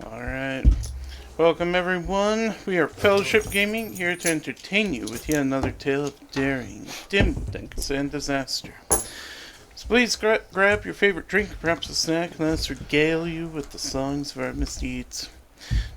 Alright. Welcome everyone. We are Fellowship Gaming, here to entertain you with yet another tale of daring, dimwits, and disaster. So please grab your favorite drink, perhaps a snack, and let us regale you with the songs of our misdeeds.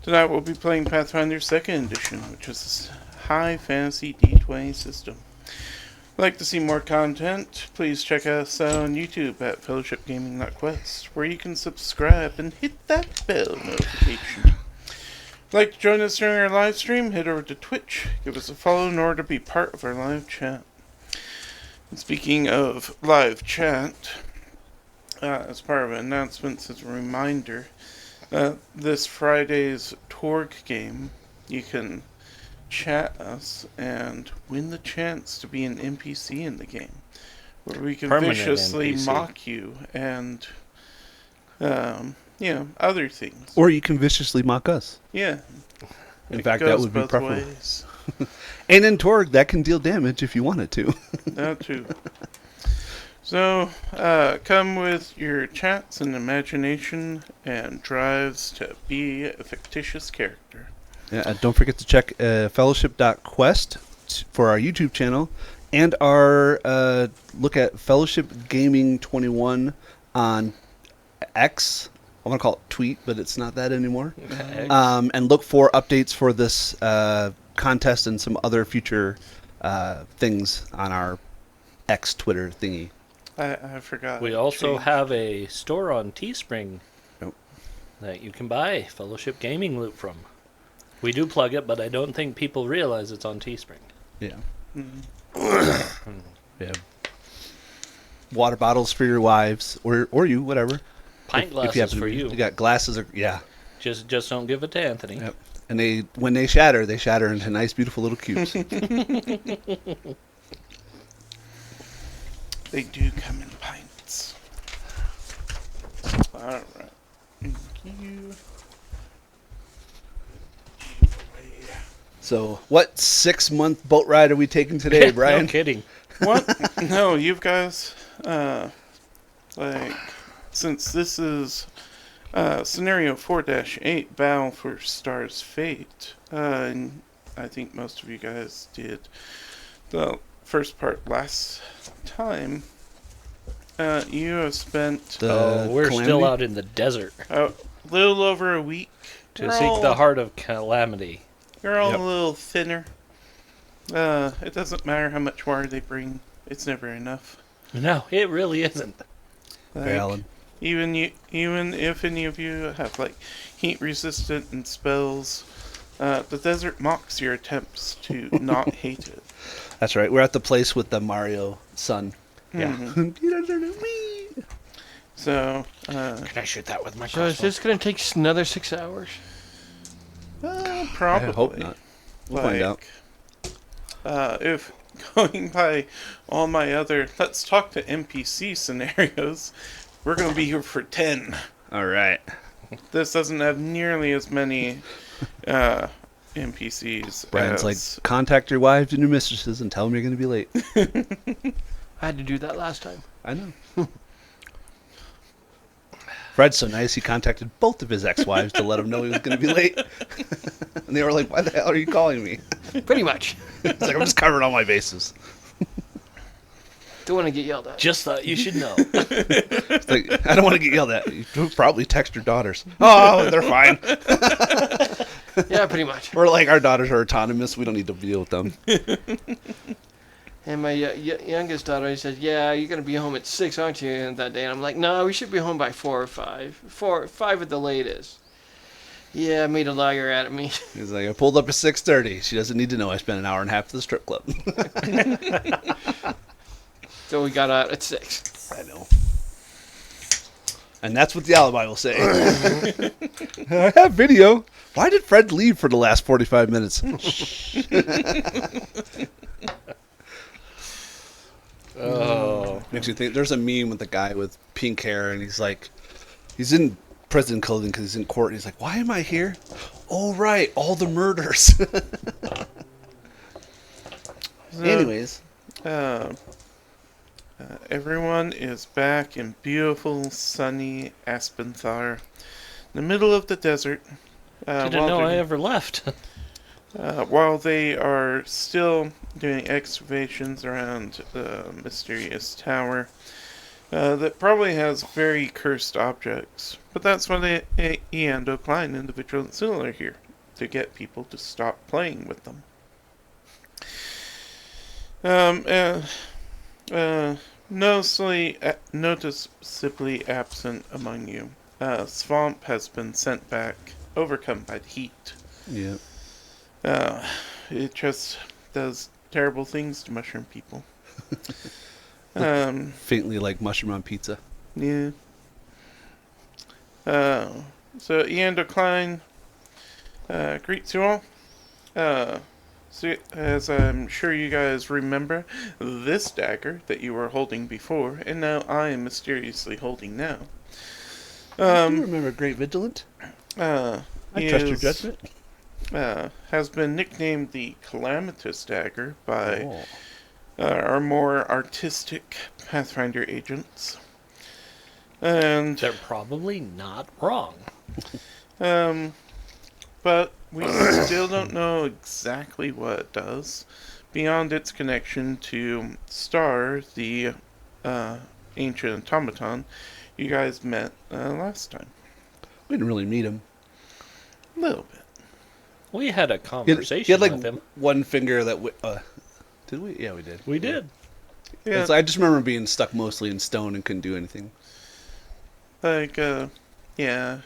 Tonight we'll be playing Pathfinder 2nd Edition, which is a high fantasy D20 system. If you'd like to see more content, please check us out on YouTube at fellowshipgaming.quest, where you can subscribe and hit that bell notification. If you'd like to join us during our live stream, head over to Twitch, give us a follow in order to be part of our live chat. And speaking of live chat, as part of announcements, as a reminder, this Friday's Torg game, you can chat us and win the chance to be an NPC in the game, where we can Permanent viciously NPC. mock you and, other things. Or you can viciously mock us. Yeah. In It fact, that goes would be both preferable. ways. And in Torg, that can deal damage if you want it to. That too. So, come with your chats and imagination and drives to be a fictitious character. Yeah, don't forget to check fellowship.quest for our YouTube channel and our look at Fellowship Gaming 21 on X. I want to call it tweet, but it's not that anymore. And look for updates for this contest and some other future things on our X Twitter thingy. I forgot. We also Change. have a store on Teespring Nope. that you can buy Fellowship Gaming loot from. We do plug it, but I don't think people realize it's on Teespring. Yeah. Mhm. Yeah. Water bottles for your wives or you, whatever. Pint glasses happen to for be- you. You got glasses, yeah. Just don't give it to Anthony. Yep. And when they shatter into nice, beautiful little cubes. They do come in pints. Alright. Thank you. So, what 6-month boat ride are we taking today, Brian? No kidding. What? No, you guys, since this is scenario 4-8, Battle for Star's Fate, and I think most of you guys did the first part last time, you have spent We're Calamity? still out in the desert a little over a week. to You're seek all- the heart of calamity. You're all Yep. a little thinner. It doesn't matter how much water they bring, it's never enough. No, it really isn't. Like, Alan. even if any of you have like heat resistant and spells, the desert mocks your attempts to not hate it. That's right. We're at the place with the Mario son. Yeah. Mhm. So, Can I shoot that with my So is crossbow? this going to take another 6 hours? probably. I hope not. We'll find out. If going by all my other let's talk to NPC scenarios, we're gonna be here for 10. All right. This doesn't have nearly as many NPCs. Brian's like, as, contact your wives and your mistresses and tell them you're going to be late. I had to do that last time. I know. Fred's so nice, he contacted both of his ex-wives to let them know he was going to be late. And they were like, why the hell are you calling me? Pretty much. It's like, I'm just covering all my bases. Don't want to get yelled at. Just thought you should know. It's like, I don't want to get yelled at. You probably text your daughters. Oh, they're fine. Yeah, pretty much. We're like, our daughters are autonomous. We don't need to deal with them. And my youngest daughter, he says, yeah, you're going to be home at 6, aren't you, and that day? And I'm like, no, we should be home by 4 or 5. 5 at the latest. Yeah, made a liar out of me. He's like, I pulled up at 6:30. She doesn't need to know I spent an hour and a half at the strip club. So we got out at 6. I know. And that's what the alibi will say. I have video. Why did Fred leave for the last 45 minutes? Oh. Makes you think. There's a meme with a guy with pink hair, and he's like, he's in prison clothing because he's in court. And he's like, why am I here? Oh, right, all the murders. Anyways. Everyone is back in beautiful, sunny Aspenthar. the middle of the desert. Didn't know I ever left. While they are still doing excavations around the mysterious tower that probably has very cursed objects. But that's why Eando Klein and the Vigilant Seal are here, to get people to stop playing with them. Noticeably absent among you, Swamp has been sent back, overcome by the heat. Yeah. It just does terrible things to mushroom people. Faintly like mushroom on pizza. Yeah. So Ian Decline greets you all. So as I'm sure you guys remember, this dagger that you were holding before, and now I am mysteriously holding now. I do remember Great Vigilant. I trust your judgment. Has been nicknamed the Calamitous Dagger by our more artistic Pathfinder agents. And They're probably not wrong. but we still don't know exactly what it does, beyond its connection to Star, the ancient automaton you guys met last time. We didn't really meet him. A little bit. We had a conversation He had like with him. one finger that... did we? Yeah, we did. We did. Yeah, I just remember being stuck mostly in stone and couldn't do anything. like, yeah.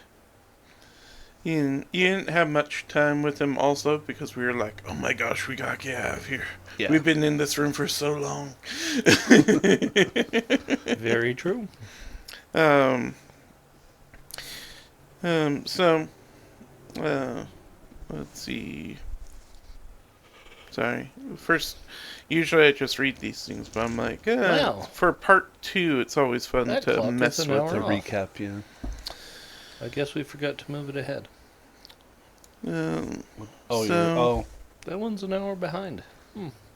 You didn't have much time with him also because we were like, oh my gosh, we gotta get out of here. Yeah. We've been in this room for so long. Very true. So, let's see. Sorry. First, usually I just read these things, but I'm like, Wow. for part 2, it's always fun That to clock is mess an with hour The the off. recap, yeah. I guess we forgot to move it ahead. So- That one's an hour behind.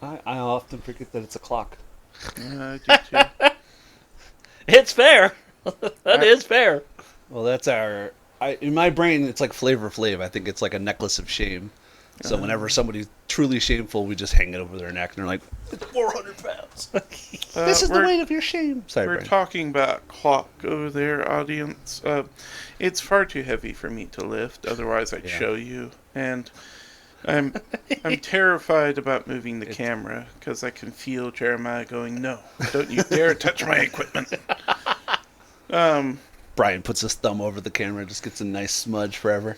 I often forget that it's a clock. I do too. It's fair. That is fair. Well, that's our... in my brain, it's like Flavor Flav. I think it's like a necklace of shame. So whenever somebody's truly shameful, we just hang it over their neck, and they're like, it's 400 pounds. This is the weight of your shame. Sorry, We're Brian. talking about clock over there, audience. It's far too heavy for me to lift. Otherwise, I'd Yeah. show you. And I'm terrified about moving the camera because I can feel Jeremiah going, "No, don't you dare touch my equipment." Brian puts his thumb over the camera, just gets a nice smudge forever.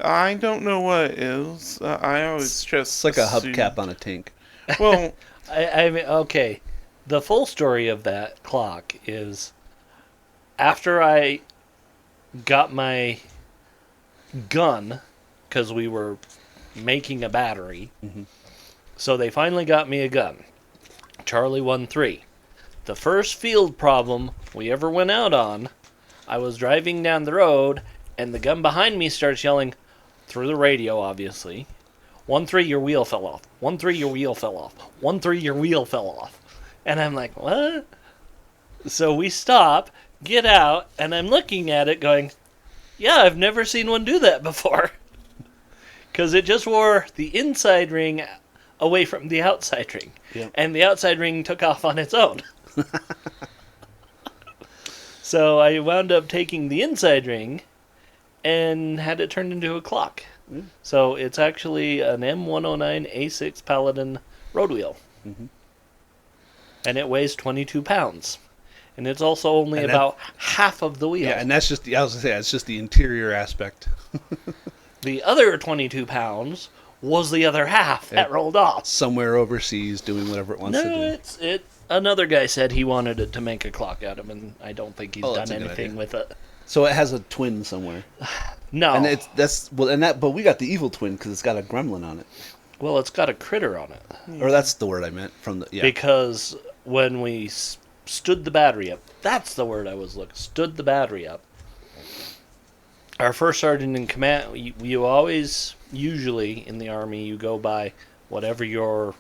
I don't know what it is. I always just It's like a assume- hubcap on a tank. Well, I mean, okay. The full story of that clock is after I got my gun, because we were making a battery, so they finally got me a gun. Charlie 1-3. The first field problem we ever went out on, I was driving down the road, and the gun behind me starts yelling, through the radio, obviously, 1-3, your wheel fell off. 1-3, your wheel fell off. 1-3, your wheel fell off. And I'm like, what? So we stop, get out, and I'm looking at it going, yeah, I've never seen one do that before. Because it just wore the inside ring away from the outside ring. Yep. And the outside ring took off on its own. So I wound up taking the inside ring and had it turned into a clock. So it's actually an M109 A6 Paladin road wheel. And it weighs 22 pounds. And it's also only And about half of the wheel. Yeah, and that's just I was gonna say it's just the interior aspect. The other 22 pounds was the other half that rolled off. Somewhere overseas doing whatever it wants to No, do. it. Another guy said he wanted it to make a clock out of, and I don't think he's That's done a good anything idea. with it. So it has a twin somewhere. No. And but we got the evil twin because it's got a gremlin on it. Well, it's got a critter on it. Or that's the word I meant from the Because when we stood the battery up, that's the word I was looking. Stood the battery up. Our first sergeant in command, you always, usually in the Army, you go by whatever your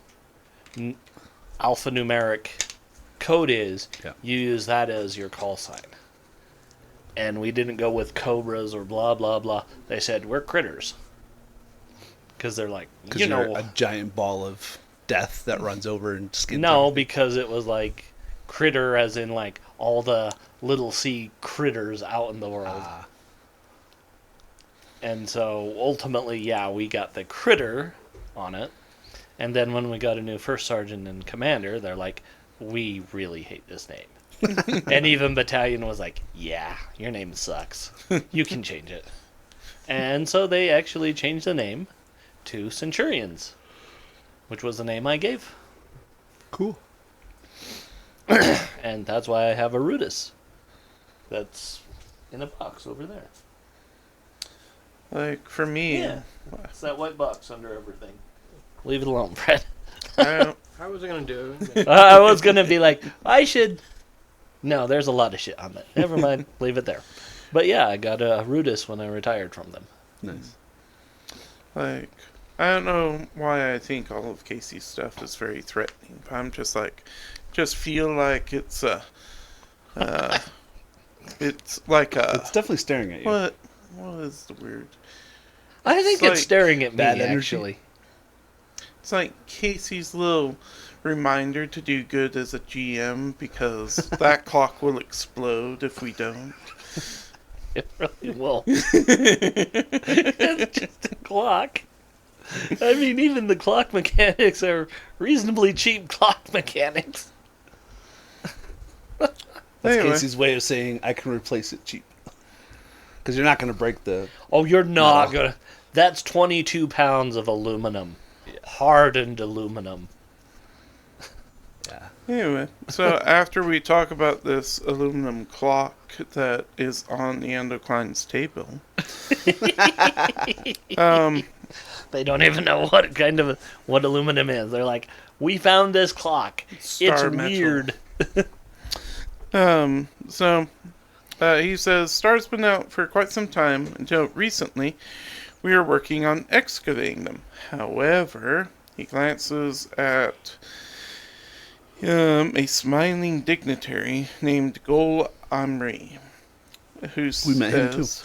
alphanumeric code is. Yeah. You use that as your call sign. And we didn't go with cobras or blah, blah, blah. They said, we're critters. Because they're like, Because you you're know. a giant ball of death that runs over and skins No, everything. because it was like critter as in like all the little sea critters out in the world. Ah, And so ultimately, yeah, we got the critter on it. And then when we got a new first sergeant and commander, they're like, we really hate this name. And even battalion was like, yeah, your name sucks. You can change it. And so they actually changed the name to Centurions, which was the name I gave. cool. And that's why I have a Rudis. That's in a box over there. Like, for me, Yeah. It's that white box under everything. Leave it alone, Fred. I don't, How was I gonna do it? I was going to be like, I should... No, there's a lot of shit on it. Never mind. Leave it there. But yeah, I got a Rudis when I retired from them. Nice. like, I don't know why I think all of Casey's stuff is very threatening, but I'm just like, just feel like it's it's like a, It's definitely staring at you. what is the word? I think It's it's like staring at me, bad energy. actually. It's like Casey's little reminder to do good as a GM because that clock will explode if we don't. It really will. It's just a clock. I mean, even the clock mechanics are reasonably cheap clock mechanics. That's Anyway. Casey's way of saying I can replace it cheap. Because you're not going to break the... Oh, you're not No. gonna. That's 22 pounds of aluminum, hardened aluminum. Yeah. Anyway, so after we talk about this aluminum clock that is on the Endocline's table, They don't even know what aluminum is. They're like, we found this clock. Star It's metal. weird. He says, Star's been out for quite some time. Until recently, we were working on excavating them. However, he glances at a smiling dignitary named Gol Amri, who We met him too. says,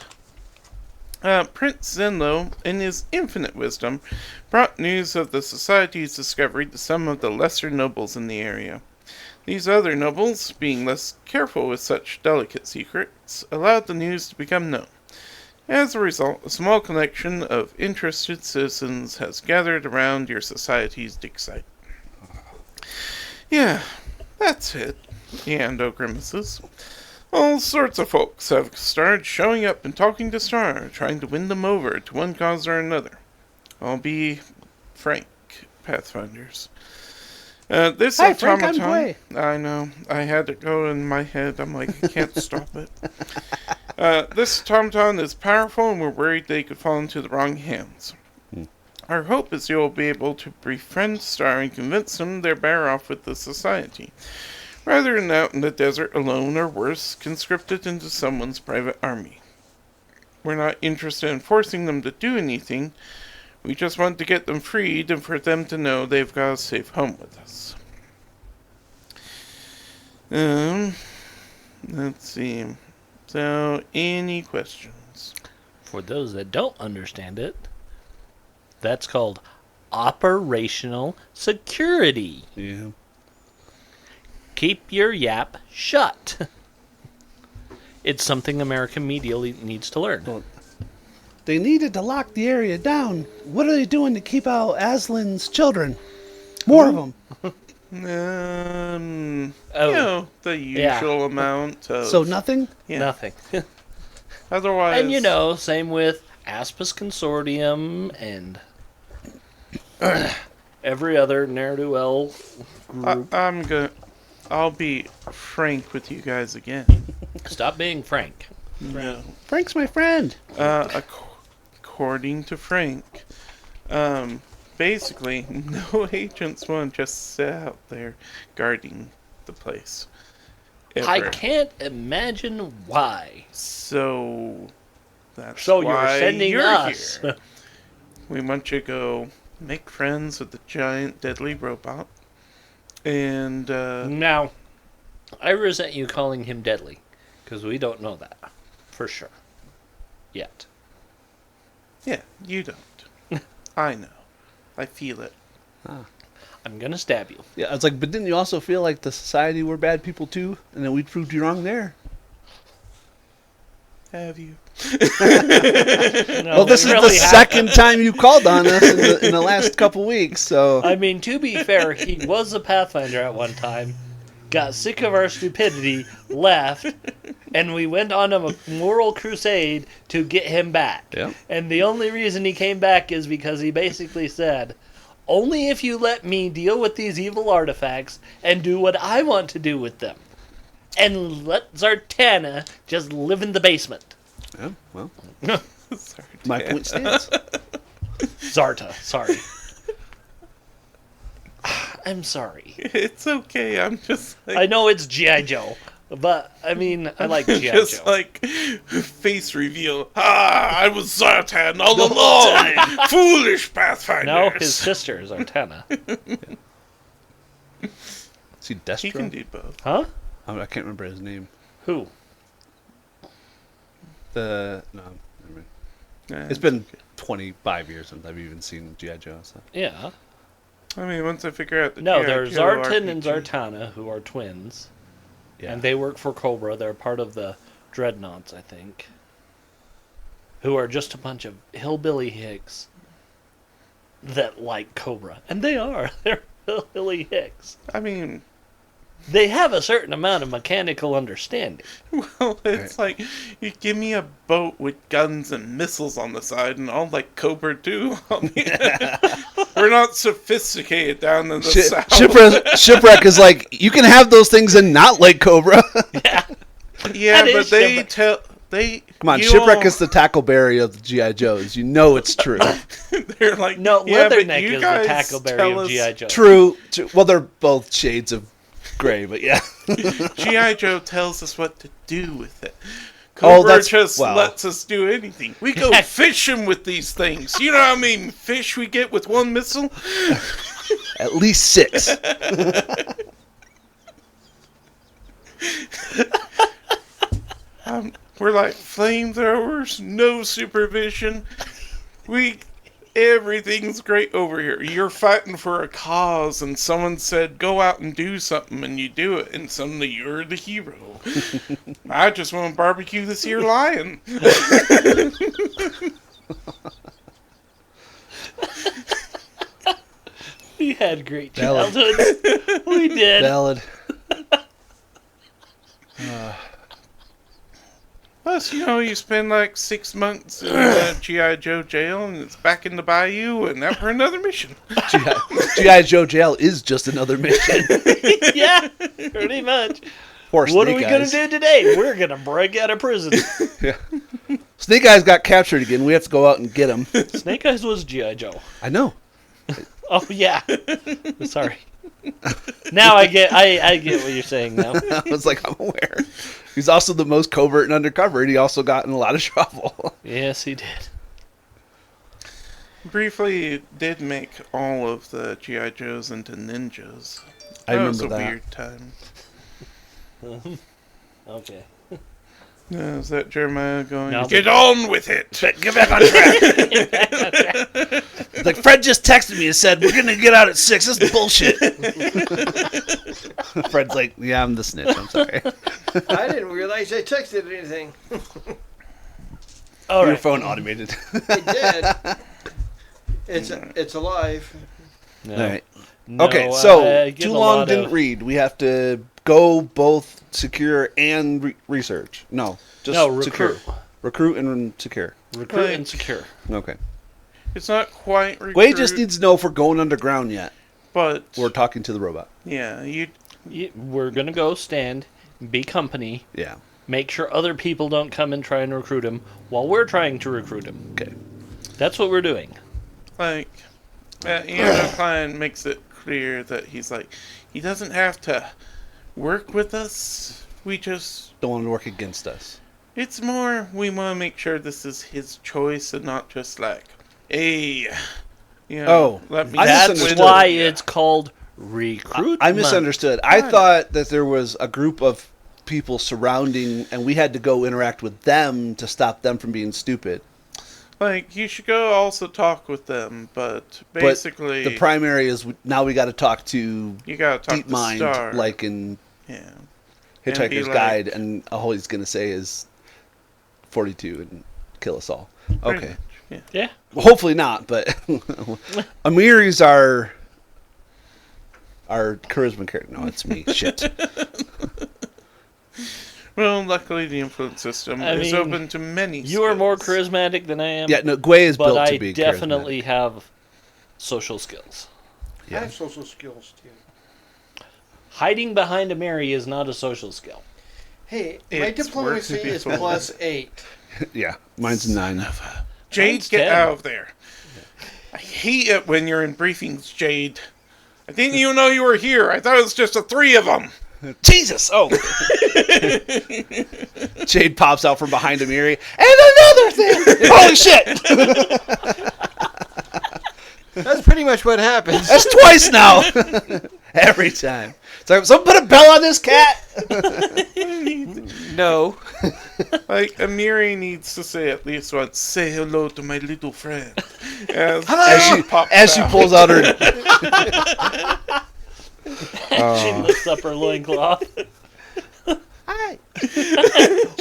Prince Zenlo, in his infinite wisdom, brought news of the society's discovery to some of the lesser nobles in the area. These other nobles, being less careful with such delicate secrets, allowed the news to become known. As a result, a small collection of interested citizens has gathered around your society's dig site. Yeah, that's it, Yando grimaces. All sorts of folks have started showing up and talking to Star, trying to win them over to one cause or another. I'll be frank, Pathfinders. This Hi, Frank, I'm automaton... Gwei. I know. I had to go in my head. I'm like, I can't stop it. This automaton is powerful, and we're worried they could fall into the wrong hands. Our hope is you'll be able to befriend Star and convince them they're better off with the society, rather than out in the desert alone or worse, conscripted into someone's private army. We're not interested in forcing them to do anything. We just want to get them freed and for them to know they've got a safe home with us. Let's see. So, any questions? For those that don't understand it, that's called operational security. Yeah. Keep your yap shut. It's something American media needs to learn. Well, they needed to lock the area down. What are they doing to keep out Aslan's children? More of them. Oh. You know, the usual amount of... So nothing? Yeah. Nothing. Otherwise... And you know, same with Aspis Consortium and every other ne'er-do-well group. I'll be frank with you guys again. Stop being frank. No. Frank's my friend. According to Frank, basically, no agents want to just sit out there guarding the place. I Ever. can't imagine why. So that's So you're why sending you're us. here. We want you to go make friends with the giant deadly robot. And Now, I resent you calling him deadly, because we don't know that. for sure. Yet. Yeah, you don't. I know. I feel it. I'm gonna stab you. Yeah, it's like, but didn't you also feel like the society were bad people too, and then we proved you wrong there? Have you? No, Well, this we is really the haven't. second time you called on us in the last couple weeks, so I mean, to be fair, he was a Pathfinder at one time, got sick of our stupidity, left, and we went on a moral crusade to get him back. Yeah. And the only reason he came back is because he basically said, only if you let me deal with these evil artifacts and do what I want to do with them. And let Zartana just live in the basement. yeah, well, Sorry, my Dan. point stands. Zarta, sorry. I'm sorry. It's okay. I'm just like... I know it's G.I. Joe, but I mean, I like G.I. just Joe. like face reveal. I was Zartan all along. Foolish Pathfinders. No, his sister is Zartana. See, He Destro? can do both. Huh? I can't remember his name. Who? No, never mind. Yeah, It's been 25 years since I've even seen G.I. Joe. So. Yeah. I mean, once I figure out the No, G.I. there's Joe Zartan and RPG. Zartana, who are twins. Yeah. And they work for Cobra. They're part of the Dreadnoughts, I think. Who are just a bunch of hillbilly hicks that like Cobra. And they are. They're hillbilly hicks. I mean, They have a certain amount of mechanical understanding. well, it's like you give me a boat with guns and missiles on the side, and I'll like Cobra too. I mean, we're not sophisticated down in the south. Shipwreck is like, you can have those things and not like Cobra. Yeah. Yeah, That but is they Shipwreck. tell they. Come on, you Shipwreck all- is the Tackleberry of the G.I. Joes. You know it's true. They're like No, yeah, but Leatherneck you is the guys Tackleberry tell of us G.I. Joe. True. Well, they're both shades of gray, but yeah. G.I. Joe tells us what to do with it. Oh, Cobra that's- just well. lets us do anything. We go fishing with these things. You know how many fish we get with one missile? At least 6. We're like flamethrowers, no supervision. Everything's great over here. You're fighting for a cause, and someone said, go out and do something, and you do it, and suddenly you're the hero. I just want to barbecue this here lion. We had great Valid. childhoods. We did. Valid. Plus, you spend like 6 months in G.I. Joe jail, and it's back in the bayou, and out for another mission. G.I. Joe jail is just another mission. Yeah, pretty much. Poor What are Snake we going to Eyes. do today? We're going to break out of prison. Yeah. Snake Eyes got captured again. We have to go out and get him. Snake Eyes was G.I. Joe. I know. Oh, yeah. Sorry. Now I get what you're saying now. I was like, I'm aware. He's also the most covert and undercover, and he also got in a lot of trouble. Yes, he did. Briefly, did make all of the G.I. Joes into ninjas. I That was remember a that. weird time. Okay. Yeah, is that Jeremiah going, No. get on with it! Get back on track. Like, Fred just texted me and said, we're going to get out at 6. This is bullshit. Fred's like, yeah, I'm the snitch. I'm sorry. I didn't realize I texted anything. All Your right. phone automated. It did. It's alive. No. All right. No, Okay, so I get too a long lot didn't of- read. We have to go both secure and research. No, just No, secure. recruit. Recruit and secure. Recruit and secure. Okay. It's not quite recruit, Wade just needs to know if we're going underground yet. but We're talking to the robot. yeah, We're going to go stand, be company, Yeah. make sure other people don't come and try and recruit him while we're trying to recruit him. Okay. That's what we're doing. like, Andrew Klein makes it clear that he's like, he doesn't have to work with us. We just, Don't want to work against us. it's more, we want to make sure this is his choice and not just like, hey, let me I That's misunderstood. why it's called recruitment. I misunderstood. I thought that there was a group of people surrounding, and we had to go interact with them to stop them from being stupid. Like, you should go also talk with them, but basically... But the primary is now we got to talk to you gotta talk Deep to Mind, Star. like in Yeah. Hitchhiker's like- Guide, and all he's going to say is 42 and kill us all. Pretty Okay. much, yeah. Yeah. Well, hopefully not, but Amiri's our charisma character. No, it's me. Shit. Well, luckily the influence system is mean, open to many You are more skills. charismatic than I am. Yeah, no, Gwei is but built I to be definitely have social skills. Yeah. I have social skills too. Hiding behind a Mary is not a social skill. Hey, my It's diplomacy worked is before. +8. Yeah, mine's 9. Jade, Mine's get 10. out of there. I hate it when you're in briefings, Jade. I didn't even know you were here. I thought it was just the 3 of them. Jesus! Oh! Jade pops out from behind Amiri. And another thing! Holy shit! That's pretty much what happens. That's twice now! Every time. So, someone put a bell on this cat! No. Like, Amiri needs to say at least once, say hello to my little friend. As As she pulls out her... She lifts up her loincloth. Hi!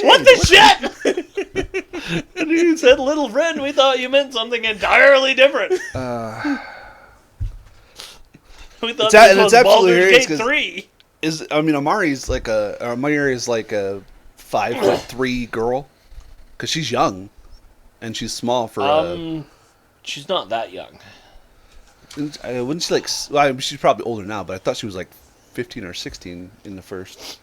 What the shit? You said little friend. We thought you meant something entirely different. We thought It's a- this and was it's absolutely Baldur's hilarious Gate 'cause- 3. Amiri is like a 5'3" girl. Because she's young. And she's small for She's not that young. Wouldn't she well, she's probably older now, but I thought she was like 15 or 16 in the first.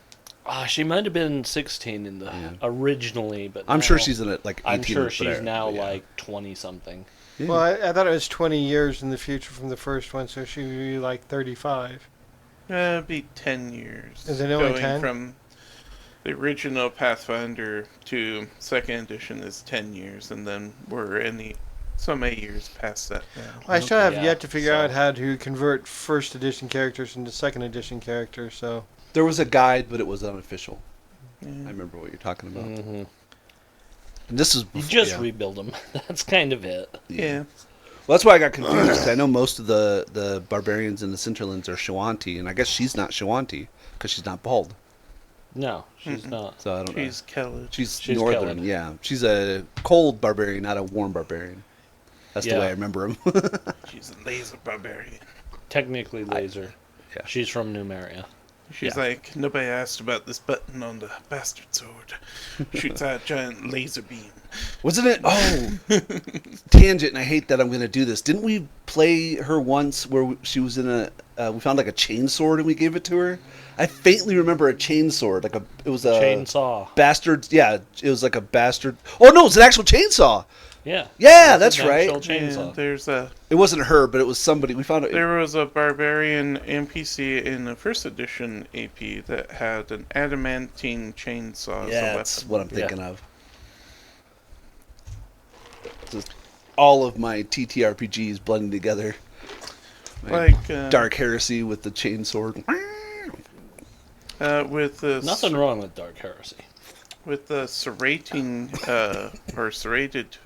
She might have been 16 in the originally, but I'm now- sure she's in it like 18. I'm sure or she's whatever, now but yeah. like 20 something. Yeah. Well, I thought it was 20 years in the future from the first one, so she would be like 35. It'd be 10 years. Is it only Going 10? from the original Pathfinder to second edition is 10 years, and then we're in so many years past that now. I still have Yeah, yet to figure so- out how to convert first edition characters into second edition characters, so... There was a guide, but it was unofficial. Yeah. I remember what you're talking about. Mm-hmm. And this is You before, just yeah. rebuild them. That's kind of it. Yeah. Well, that's why I got confused because I know most of the barbarians in the Cinderlands are Shawanti, and I guess she's not Shawanti because she's not bald. No, she's not. So I don't know. She's Kellid. She's she's northern. Kellid. Yeah, she's a cold barbarian, not a warm barbarian. That's the Yeah. way I remember him. She's a laser barbarian. Technically laser. Yeah. She's from Numeria. She's like, nobody asked about this button on the bastard sword. Shoots out a giant laser beam. Wasn't it? Oh, tangent. And I hate that I'm going to do this. Didn't we play her once where she was in we found like a chain sword and we gave it to her? I faintly remember a chain sword. It was a Chainsaw. bastard. Yeah, it was like a bastard. Oh no, it's an actual chainsaw. Yeah. Yeah, It's that's an right. actual chainsaw. And there's a It wasn't her, but it was somebody. We found it. there was a barbarian NPC in the first edition AP that had an adamantine chainsaw as Yeah, a that's weapon. what I'm thinking of. Just all of my TTRPGs blending together. My Like Dark Heresy with the chain sword. with the Nothing wrong with Dark Heresy. with the serrating or serrated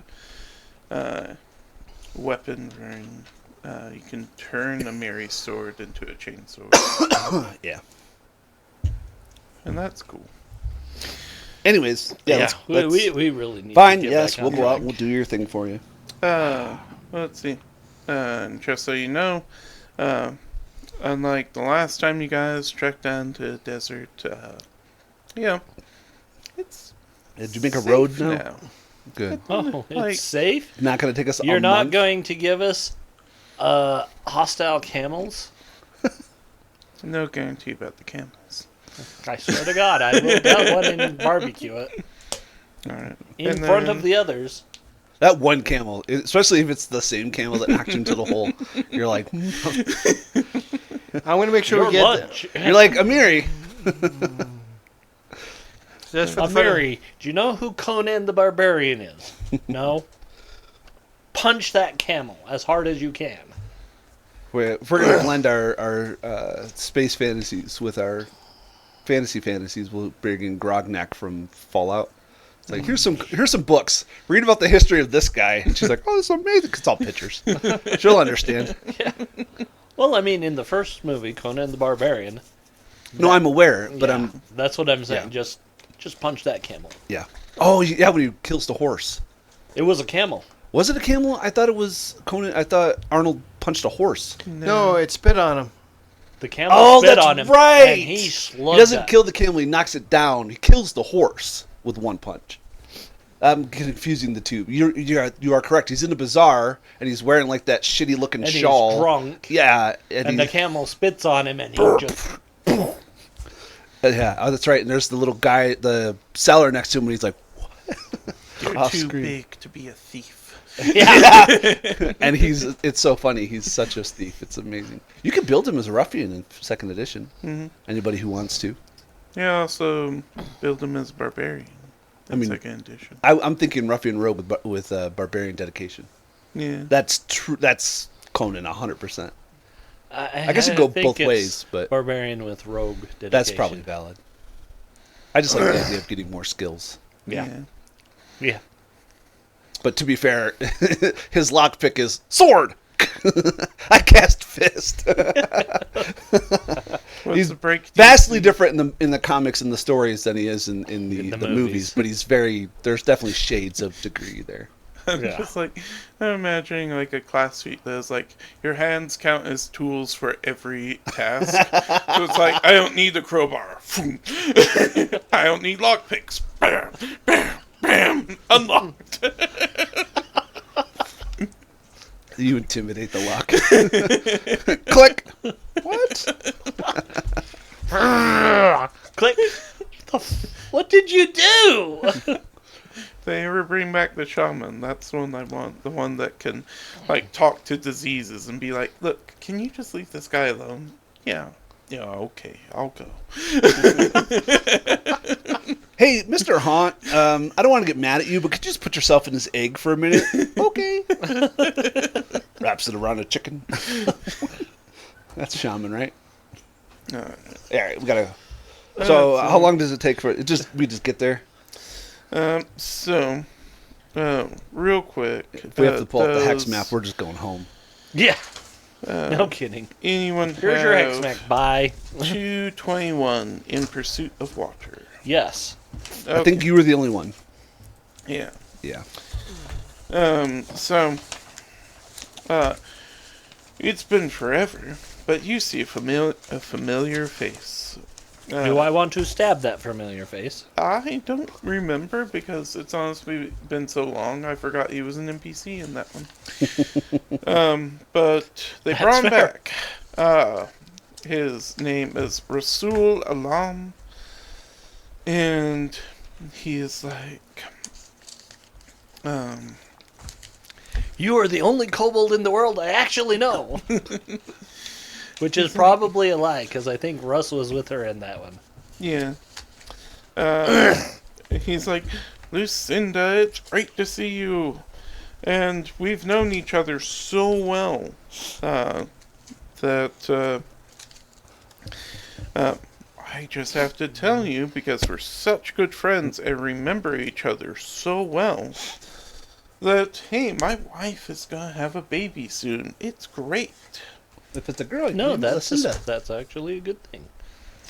weapon, wherein you can turn a Mary sword into a chainsword, Yeah. and that's cool. Anyways, yeah. let's- We really need fine. to get Yes, back we'll on go out track. and we'll do your thing for you. Let's see. And just so you know, unlike the last time you guys trekked down to the desert, it's Did you make a safe road now? Good. Oh, it's Like- safe? Not going to take us. You're a not month? going to give us hostile camels? no guarantee about the camels. I swear to God, I will get one and barbecue it All right. in And front then- of the others. That one camel, especially if it's the same camel that knocked you into the hole, you're like, I'm going to make sure Your we get... lunch. you're like Amiri. Just for the fun of- Amiri, do you know who Conan the Barbarian is? No? Punch that camel as hard as you can. If we're gonna blend our space fantasies with our fantasies will bring in Grognak from Fallout. It's like, here's some books. Read about the history of this guy. And she's like, oh, this is amazing. 'Cause it's all pictures. She'll understand. Well, I mean, in the first movie, Conan the Barbarian. No, I'm aware, but yeah, that's what I'm saying. Yeah. Just punch that camel. yeah. Oh, yeah, when he kills the horse. It was a camel. Was it a camel? I thought it was Conan. I thought Arnold punched a horse. No, it spit on him. The camel Oh, spit that's on him. right. And he slugged He doesn't that. kill the camel. He knocks it down. He kills the horse with one punch. I'm confusing the two. You are correct. He's in a bazaar and he's wearing like that shitty looking And shawl. he's drunk. Yeah, And the camel spits on him, and he just. yeah. Oh, that's right. And there's the little guy, the seller next to him, and he's like, You're Off too screen. big to be a thief. Yeah. and it's so funny. He's such a thief. It's amazing. You can build him as a ruffian in second edition. Mm-hmm. Anybody who wants to. Yeah, also build him as barbarian. I mean, second edition. I'm thinking ruffian rogue with barbarian dedication. Yeah. That's true. That's Conan 100%. I guess it'd go think both it's ways, but Barbarian with rogue dedication. that's probably valid. I just like the idea of getting more skills. Yeah. Yeah. But to be fair, his lockpick is sword. I cast fist. What's He's the break? vastly different in the comics and the stories than he is in the the movies. movies. But there's definitely shades of degree there. I'm Yeah. just like, I'm imagining like a class sheet that's like, your hands count as tools for every task. So it's like, I don't need the crowbar. I don't need lockpicks. Bam, bam, bam, unlocked. You intimidate the lock. Click. What? Click. What did you do? If they ever bring back the shaman, that's the one I want. The one that can, like, talk to diseases and be like, look, can you just leave this guy alone? Yeah. Yeah, okay, I'll go. Hey, Mr. Haunt, I don't want to get mad at you, but could you just put yourself in his egg for a minute? Okay. Wraps it around a chicken. That's shaman, right? Yeah, we gotta. So, how long does it take for it? We just get there? Real quick. If we have to pull up the hex map, we're just going home. Yeah. No kidding. Anyone Here's your hex have map. Bye. 221 in pursuit of water? Yes. I think you were the only one. Yeah. Yeah. It's been forever, but you see a familiar face. Do I want to stab that familiar face? I don't remember because it's honestly been so long. I forgot he was an NPC in that one. But they That's brought him fair. back. His name is Rasul Alam, and he is like, You are the only kobold in the world I actually know. Which is probably a lie, because I think Russ was with her in that one. yeah. He's like, Lucinda, it's great to see you. And we've known each other so well that I just have to tell you, because we're such good friends and remember each other so well, that, hey, my wife is going to have a baby soon. It's great. If it's a girl, you No, can that's Lucinda. that's actually a good thing.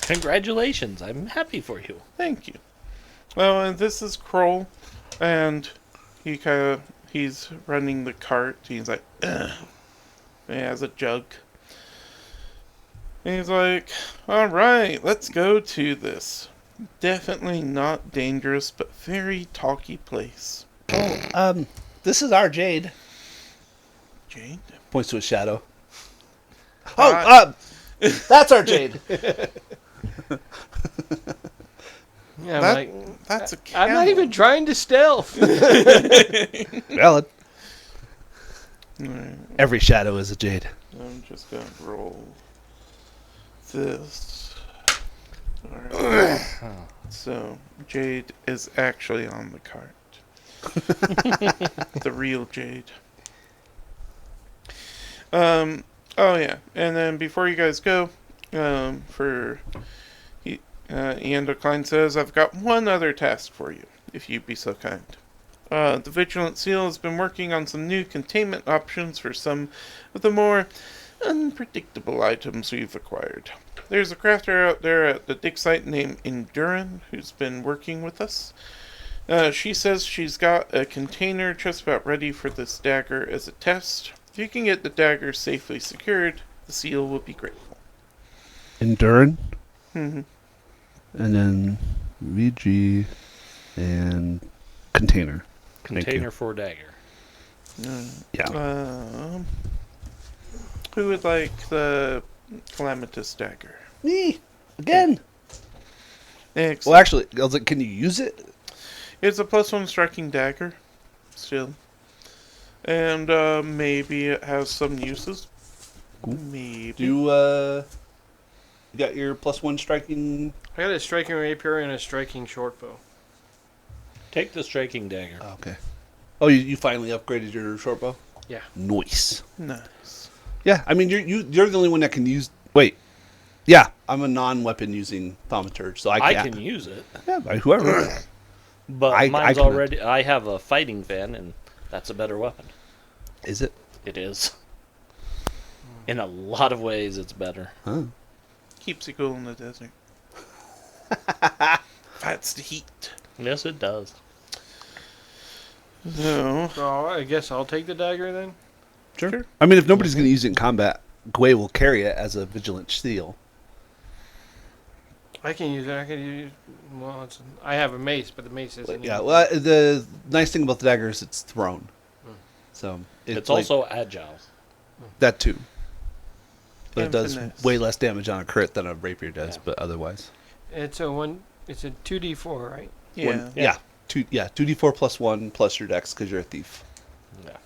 Congratulations. I'm happy for you. Thank you. Well, and this is Kroll, and he's running the cart. He's like, ugh. He has a jug. And he's like, all right, let's go to this definitely not dangerous, but very talky place. This is our Jade. Jade? Points to a shadow. That's our Jade. Yeah, That's a I'm camel. not even trying to stealth. Valid. Alright, Every shadow is a Jade. I'm just gonna roll this. Alright. So, Jade is actually on the cart. The real Jade. Oh yeah, and then before you guys go, Ian Klein says, I've got one other task for you, if you'd be so kind. The Vigilant Seal has been working on some new containment options for some of the more unpredictable items we've acquired. There's a crafter out there at the dig site named Endurin who's been working with us. She says she's got a container just about ready for this dagger as a test. If you can get the dagger safely secured, the seal will be grateful. Endurin, Mm-hmm. and then VG and container. Thank Container you. for dagger. Yeah. Who would like the Calamitous dagger? Me again. Excellent. Well, actually, I was like, can you use it? It's a +1 striking dagger, still. And maybe it has some uses. Cool. Maybe. Do you got your +1 striking? I got a striking rapier and a striking short bow. Take the striking dagger. Oh, okay. Oh, you finally upgraded your short bow? Yeah. Nice. Nice. Yeah, I mean you're the only one that can use. Wait. Yeah, I'm a non-weapon using thaumaturge, so I can't. can use it, Yeah, by whoever. but I mine's cannot. already. I have a fighting fan, and that's a better weapon. Is it? It is. In a lot of ways, it's better. Huh. Keeps you cool in the desert. That's the heat. Yes, it does. So, So I guess I'll take the dagger then. Sure. I mean, if nobody's going to use it in combat, Gwei will carry it as a vigilant seal. I can use it. I can use. Well, I have a mace, but the mace isn't. Yeah. Well, the nice thing about the dagger is it's thrown, so It's like, also agile. that too. But it And does finesse. way less damage on a crit than a rapier does. Yeah. But otherwise, It's a one. It's a 2d4, right? yeah. yeah, 2d4 +1 plus your dex because you're a thief. Yeah.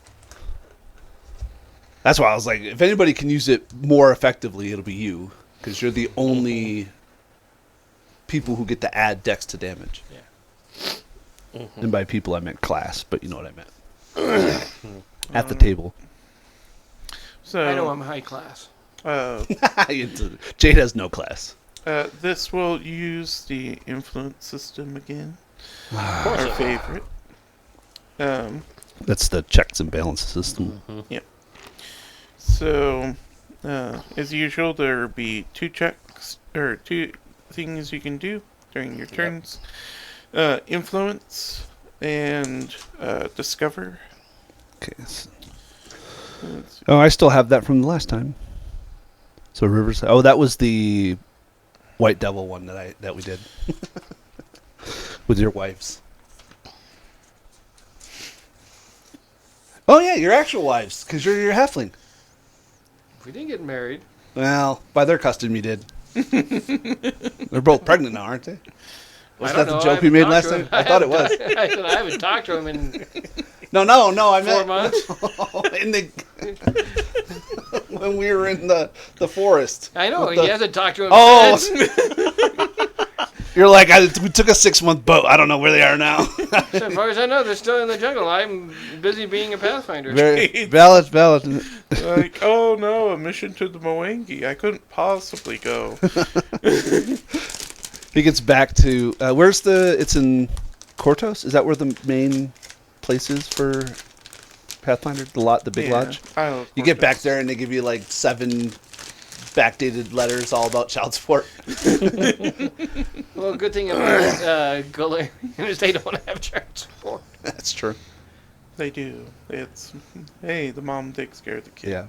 That's why I was like, if anybody can use it more effectively, it'll be you because you're the only people who get to add dex to damage. And by people, I meant class, but you know what I meant. At the table. So, I know I'm high class. Jade has no class. this will use the influence system again. Of course Our it will. favorite. That's the checks and balances system. So, as usual, there will be 2 checks, or 2 things you can do during your turns. Influence and discover. Okay. Let's see. Oh, I still have that from the last time. So Riverside. Oh, that was the White Devil one that we did with your wives. Oh yeah, your actual wives, because you're your halfling. If we didn't get married, Well, by their custom, you did. They're both pregnant now, aren't they? Was I that don't the know. joke we made last haven't time? talked I to thought him. it was. I said I haven't talked to him in No, I 4 meant months. in the when we were in the forest. I know With he the- hasn't talked to him. Oh, since. you're like we took a 6-month boat. I don't know where they are now. So as far as I know, they're still in the jungle. I'm busy being a Pathfinder. Very valid. Like, oh no, a mission to the Mwangi. I couldn't possibly go. He gets back to where's the? It's in Kortos. Is that where the main place is for Pathfinder? The big lodge. Isle of You get back Cortez. there and they give you like 7 backdated letters all about child support. Well, good thing about Galarians, they don't have child support. That's true. They do. It's hey, the mom takes care of the kid. Yeah,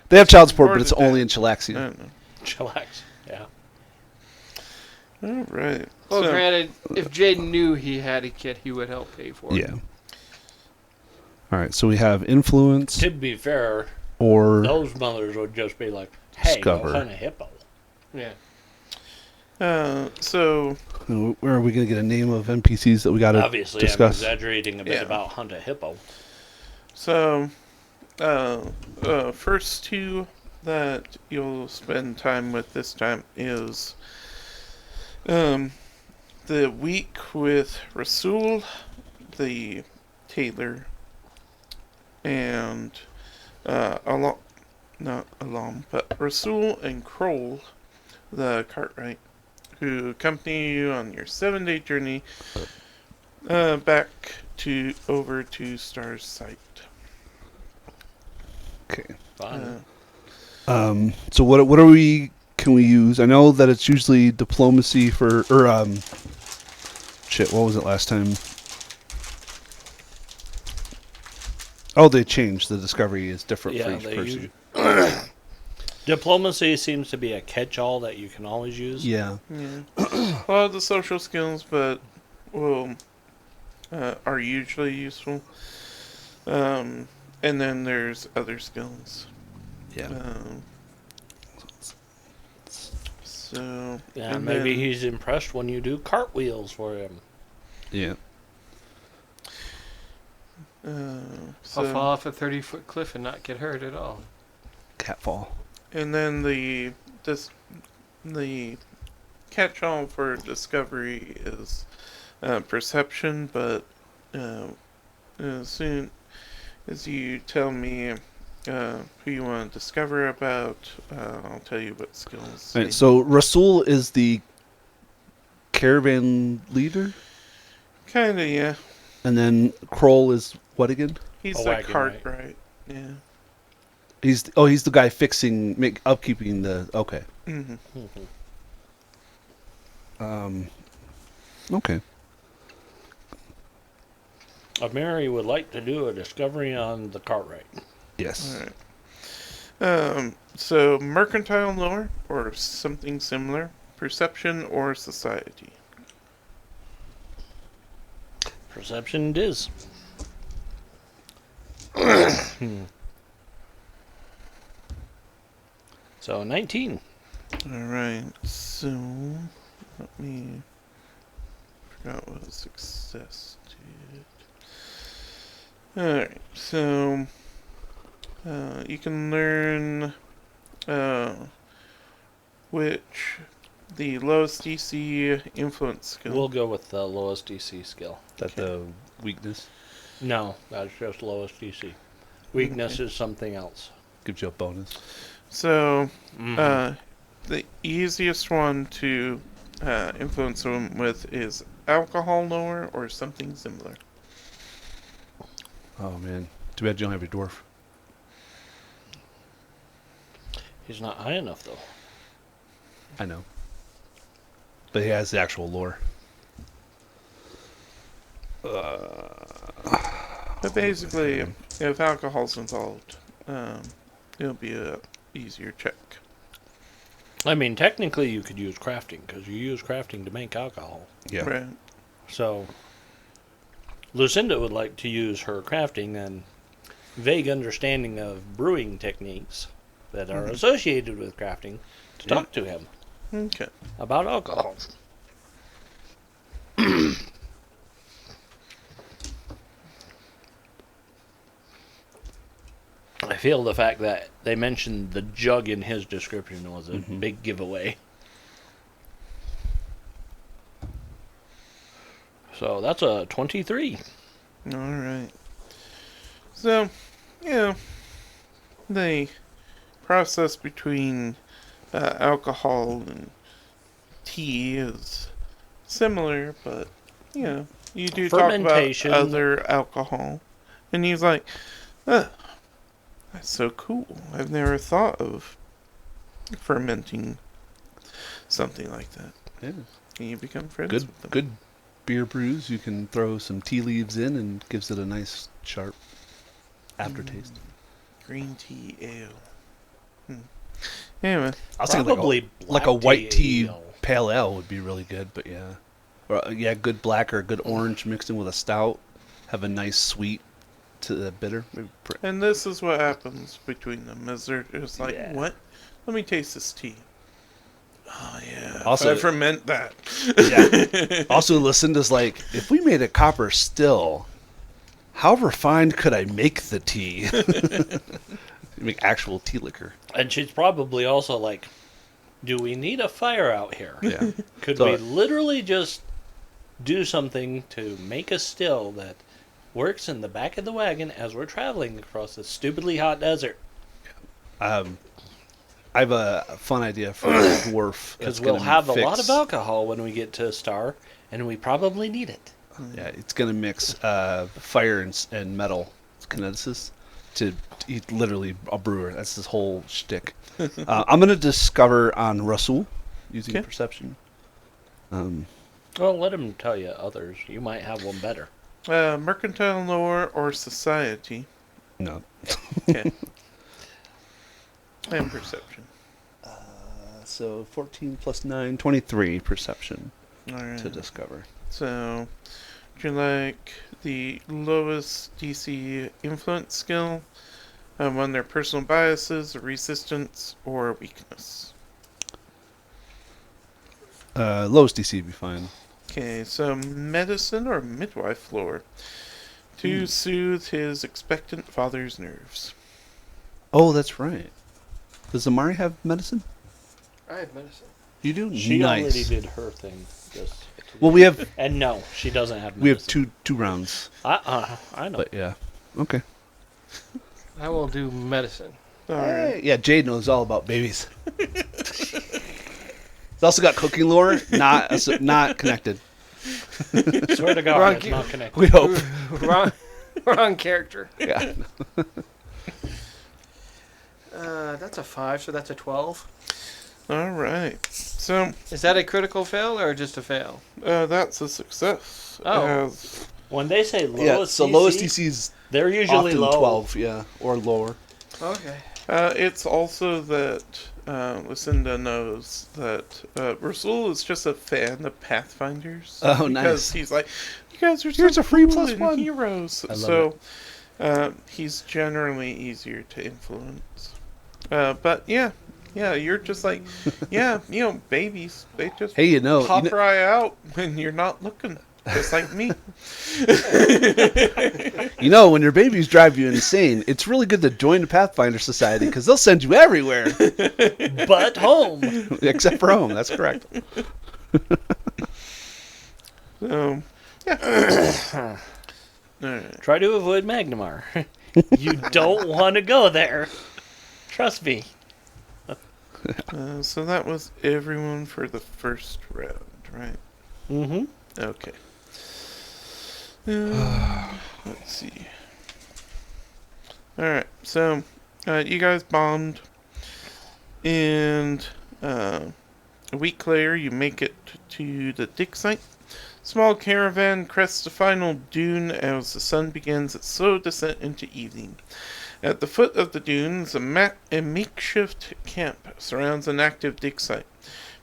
they have child support, Or but it's the only dad. in Chilaxia. I don't know. Chillax. Yeah. All right. Well, So, granted, if Jaden knew he had a kid, he would help pay for it. Yeah. All right, so we have influence To be fair, or those mothers would just be like, "Hey, Discover. go hunt a hippo." Yeah. so where are we going to get a name of NPCs that we got to Obviously, discuss? I'm exaggerating a bit Yeah. about hunt a hippo. First 2 that you'll spend time with this time is the week with Rasul, the tailor, and not Alam, but Rasul and Kroll, the cartwright. who accompany you on your 7-day journey back over to Star's site. Okay. Fun. So what are we? Can we use? I know that it's usually diplomacy for shit. What was it last time? Oh, they changed. The discovery is different for Yeah, each they person. use diplomacy seems to be a catch-all that you can always use. Yeah. Yeah. A lot of the social skills, but are usually useful. And then there's other skills. Yeah. So Yeah, and maybe then- he's impressed when you do cartwheels for him. Yeah. I'll so fall off a 30-foot cliff and not get hurt at all. Catfall. and then the catch-all for discovery is perception, but as soon as you tell me who you want to discover about, I'll tell you what skills. All right. So Rasul is the caravan leader, Kinda, yeah. and then Kroll is what again? He's A the wagon, cart, right? right? Yeah. He's the guy upkeeping the. Okay. hmm Okay. Mary would like to do a discovery on the Cartwright. Yes. Alright. So mercantile lore or something similar, perception or society. Perception it is. So 19. Alright, so let me forgot what success did. Alright, so you can learn which the lowest DC influence skill. We'll go with the lowest DC skill. That the weakness No, that's just lowest DC. Weakness is something else. gives you a bonus. So Mhm. the easiest one to influence them with is alcohol lore or something similar. Oh man, too bad you don't have your dwarf. He's not high enough though. I know, but he has the actual lore. But basically, if alcohol's involved, it'll be a easier check. I mean, technically you could use crafting because you use crafting to make alcohol. Yeah. Right. So Lucinda would like to use her crafting and vague understanding of brewing techniques that are associated with crafting to talk to him Okay. about alcohol. I feel the fact that they mentioned the jug in his description was a big giveaway. So that's a 23. All right. So, the process between alcohol and tea is similar, but you do talk about Fermentation. other alcohol, and he's like, "That's so cool. I've never thought of fermenting something like that." Yeah. And you become friends Good. with them. Good beer brews. You can throw some tea leaves in, and gives it a nice sharp aftertaste. Green tea ale. Anyway, I was thinking Probably like a black white tea ale. pale ale would be really good, but yeah, or good black or good orange mixed in with a stout, have a nice sweet to the bitter. Maybe and this is what happens between them. Is they're just like, Yeah. what? Let me taste this tea. Oh yeah. Also- I ferment that. Yeah. Also, Lucinda's like, if we made a copper still, how refined could I make the tea? Make actual tea liquor. And she's probably also like, do we need a fire out here? Yeah. Could So- we literally just do something to make a still that works in the back of the wagon as we're traveling across this stupidly hot desert? I have a fun idea for a dwarf. Because that's we'll gonna have a lot fix- of alcohol when we get to Star, and we probably need it. Yeah, it's gonna mix fire and metal kinesis to eat literally a brewer. That's his whole shtick. I'm gonna discover on Rasul using Okay. perception. Well, let him tell you others. You might have one better. Mercantile lore or society. No. Okay. And perception. So 14 plus 9, 23 perception All right. to discover. So, would you like the lowest DC influence skill, on their personal biases, resistance, or weakness? Lowest DC would be fine. Okay, so medicine or midwife lore to soothe his expectant father's nerves. Oh, that's right. Does Amari have medicine? I have medicine. You do? She nice. already did her thing. Just Well, we have and no, she doesn't have. we have medicine. two rounds, I know. but yeah. Okay. I will do medicine. All right. Hey, yeah, Jade knows all about babies. It's also got cooking lore, not connected. Swear to God, Wrong it's key- not connected. We hope. Wrong character. Yeah. That's a 5, so that's a 12. All right. So, Is that a critical fail or just a fail? that's a success. Oh. As When they say lowest, Yeah. So DC, lowest DC is they're usually often low. 12, yeah, or lower. Okay. it's also that Lucinda knows that Rasul is just a fan of Pathfinders. Oh, because nice. He's like, you guys are Here's so a free cool plus and one." heroes. I love So he's generally easier to influence. But yeah, you're just like, yeah, babies. They just Hey, pop right out when you're not looking. Just like me. when your babies drive you insane, it's really good to join the Pathfinder Society because they'll send you everywhere But home. except for home. That's correct. So, yeah. All right. Try to avoid Magnamar. You don't want to go there. Trust me. So that was everyone for the first round, right? Mm-hmm. Okay. Let's see. Alright, so you guys bombed, and a week later you make it to the dig site. Small caravan crests the final dune as the sun begins its slow descent into evening. At the foot of the dunes, a makeshift camp surrounds an active dig site.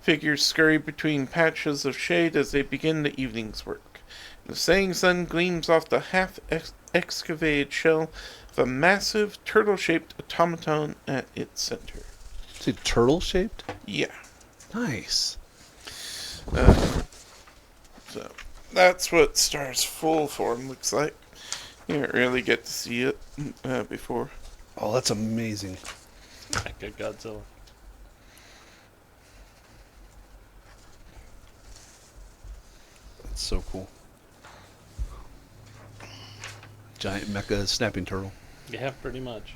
Figures scurry between patches of shade as they begin the evening's work. The setting sun gleams off the half-excavated shell of a massive, turtle-shaped automaton at its center. Is it turtle shaped? Yeah. Nice. So, that's what Star's full form looks like. You didn't really get to see it before. Oh, that's amazing. Good Godzilla. That's so cool. Giant mecha snapping turtle. Yeah, pretty much.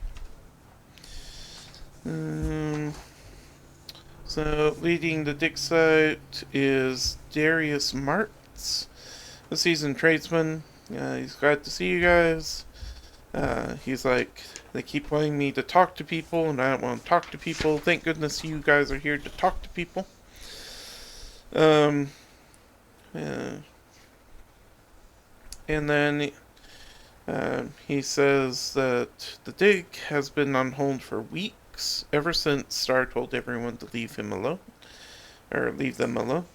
So, leading the dig site is Darius Martz, a seasoned tradesman. He's glad to see you guys. He's like, they keep wanting me to talk to people, and I don't want to talk to people. Thank goodness you guys are here to talk to people. And then he says that the dig has been on hold for weeks, ever since Star told everyone to leave him alone. Or leave them alone.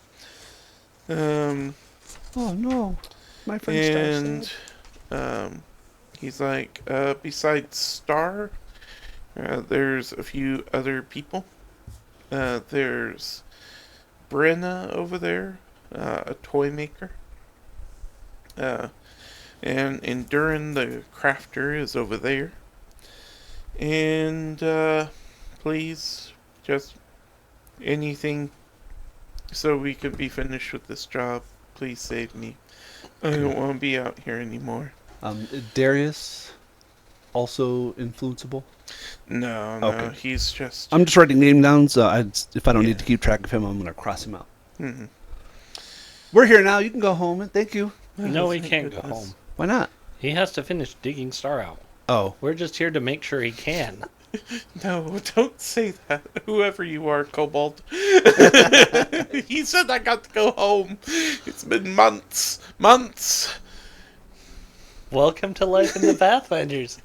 Oh no, my friend Star's And he's like, besides Star, there's a few other people. There's Brenna over there, a toy maker. And Endurin the crafter is over there. And please, just anything so we can be finished with this job. Please save me. I don't want to be out here anymore. Darius, also influenceable? No, Okay. he's just. I'm just writing name down, so if I don't Yeah. need to keep track of him, I'm going to cross him out. Mhm. We're here now. You can go home. And thank you. No, he Thank can't go goodness. home. Why not? He has to finish digging Star out. Oh. We're just here to make sure he can. No, don't say that. Whoever you are, Kobold. He said I got to go home. It's been months. Months. Welcome to life in the Pathfinders.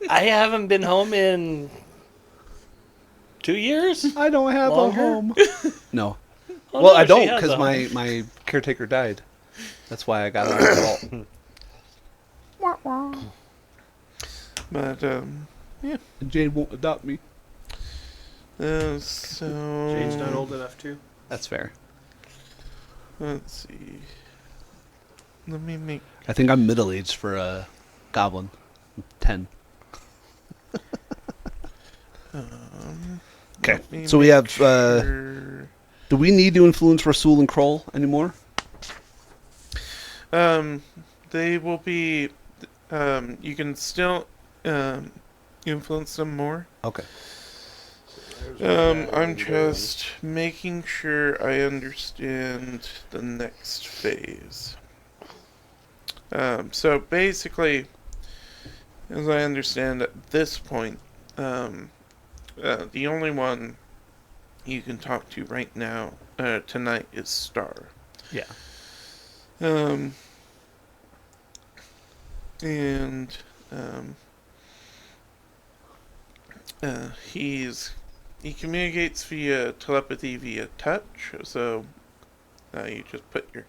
I haven't been home in 2 years. I don't have Longer? a home. No. Oh, Well, no, I she don't has because a home. my caretaker died. That's why I got out of the vault. But, yeah. And Jane won't adopt me. So. Jane's not old enough to. That's fair. Let's see. Let me make. I think I'm middle aged for a goblin. 10. Okay. Let me So we make have. sure- Do we need to influence Rasul and Kroll anymore? They will be. You can still influence them more. Okay. I'm just making sure I understand the next phase. So basically, as I understand at this point, the only one you can talk to right now, tonight, is Star. Yeah. And he communicates via telepathy via touch, so you just put your.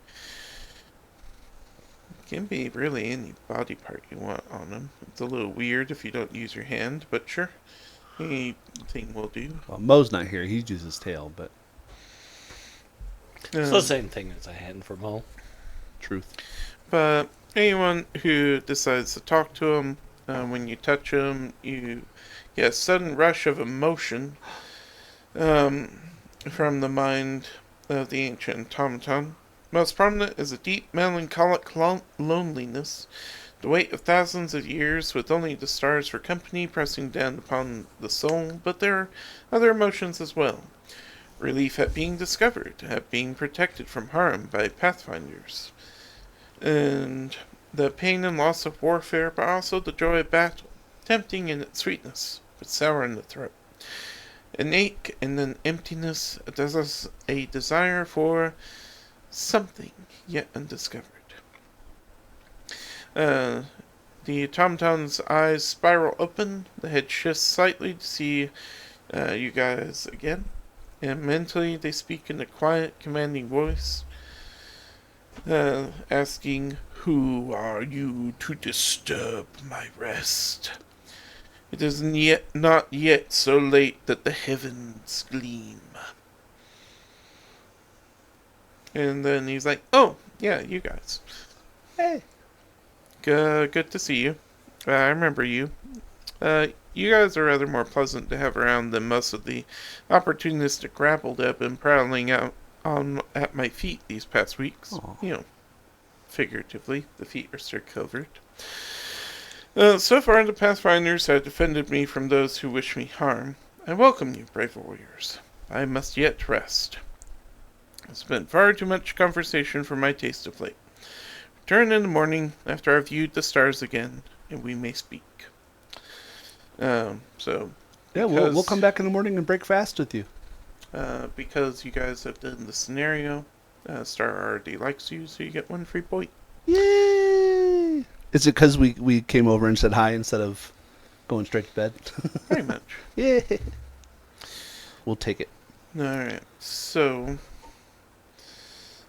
It can be really any body part you want on him. It's a little weird if you don't use your hand, but sure, anything will do. Well, Mo's not here. He uses his tail, but It's the same thing as a hand for Mo. truth. But anyone who decides to talk to him, when you touch him, you get a sudden rush of emotion from the mind of the ancient automaton. Most prominent is a deep melancholic loneliness, the weight of thousands of years with only the stars for company pressing down upon the soul, but there are other emotions as well. Relief at being discovered, at being protected from harm by Pathfinders, and the pain and loss of warfare, but also the joy of battle, tempting in its sweetness, but sour in the throat. An ache and an emptiness, a desire for something yet undiscovered. The automaton's eyes spiral open, the head shifts slightly to see you guys again, and mentally they speak in a quiet, commanding voice, asking, "Who are you to disturb my rest? It is not yet so late that the heavens gleam." And then he's like, "Oh, yeah, you guys. Hey. Good to see you. I remember you. You guys are rather more pleasant to have around than most of the opportunistic rabble that have been prowling out at my feet these past weeks. Aw. You know, figuratively, the feet are still covered. So far, the Pathfinders have defended me from those who wish me harm. I welcome you, brave warriors. I must yet rest. It's been far too much conversation for my taste of late. Return in the morning after I've viewed the stars again, and we may speak. So Yeah, we'll come back in the morning and break fast with you. because you guys have done the scenario, Star already likes you, so you get one free point. Yay! Is it because we came over and said hi instead of going straight to bed? Pretty much. Yeah. We'll take it. Alright, so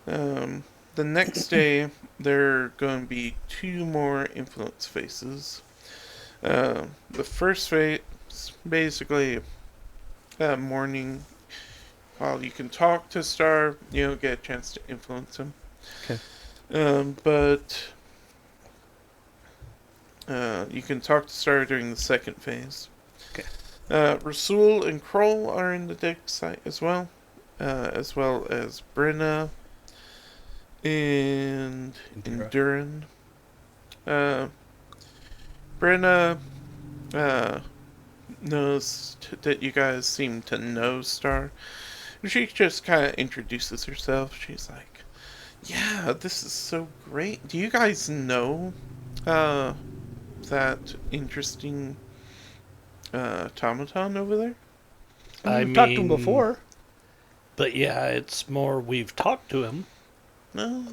the next day there are going to be 2 more influence phases. The first phase, basically, morning, while you can talk to Star, you don't get a chance to influence him. Okay. But you can talk to Star during the second phase. Okay. Rasul and Kroll are in the deck site as well as Brenna and Indira. Endurin. Brenna noticed that you guys seem to know Star. She just kind of introduces herself. She's like, "Yeah, this is so great. Do you guys know that interesting automaton over there?" I We've talked to him mean- before. But yeah, it's more we've talked to him. No.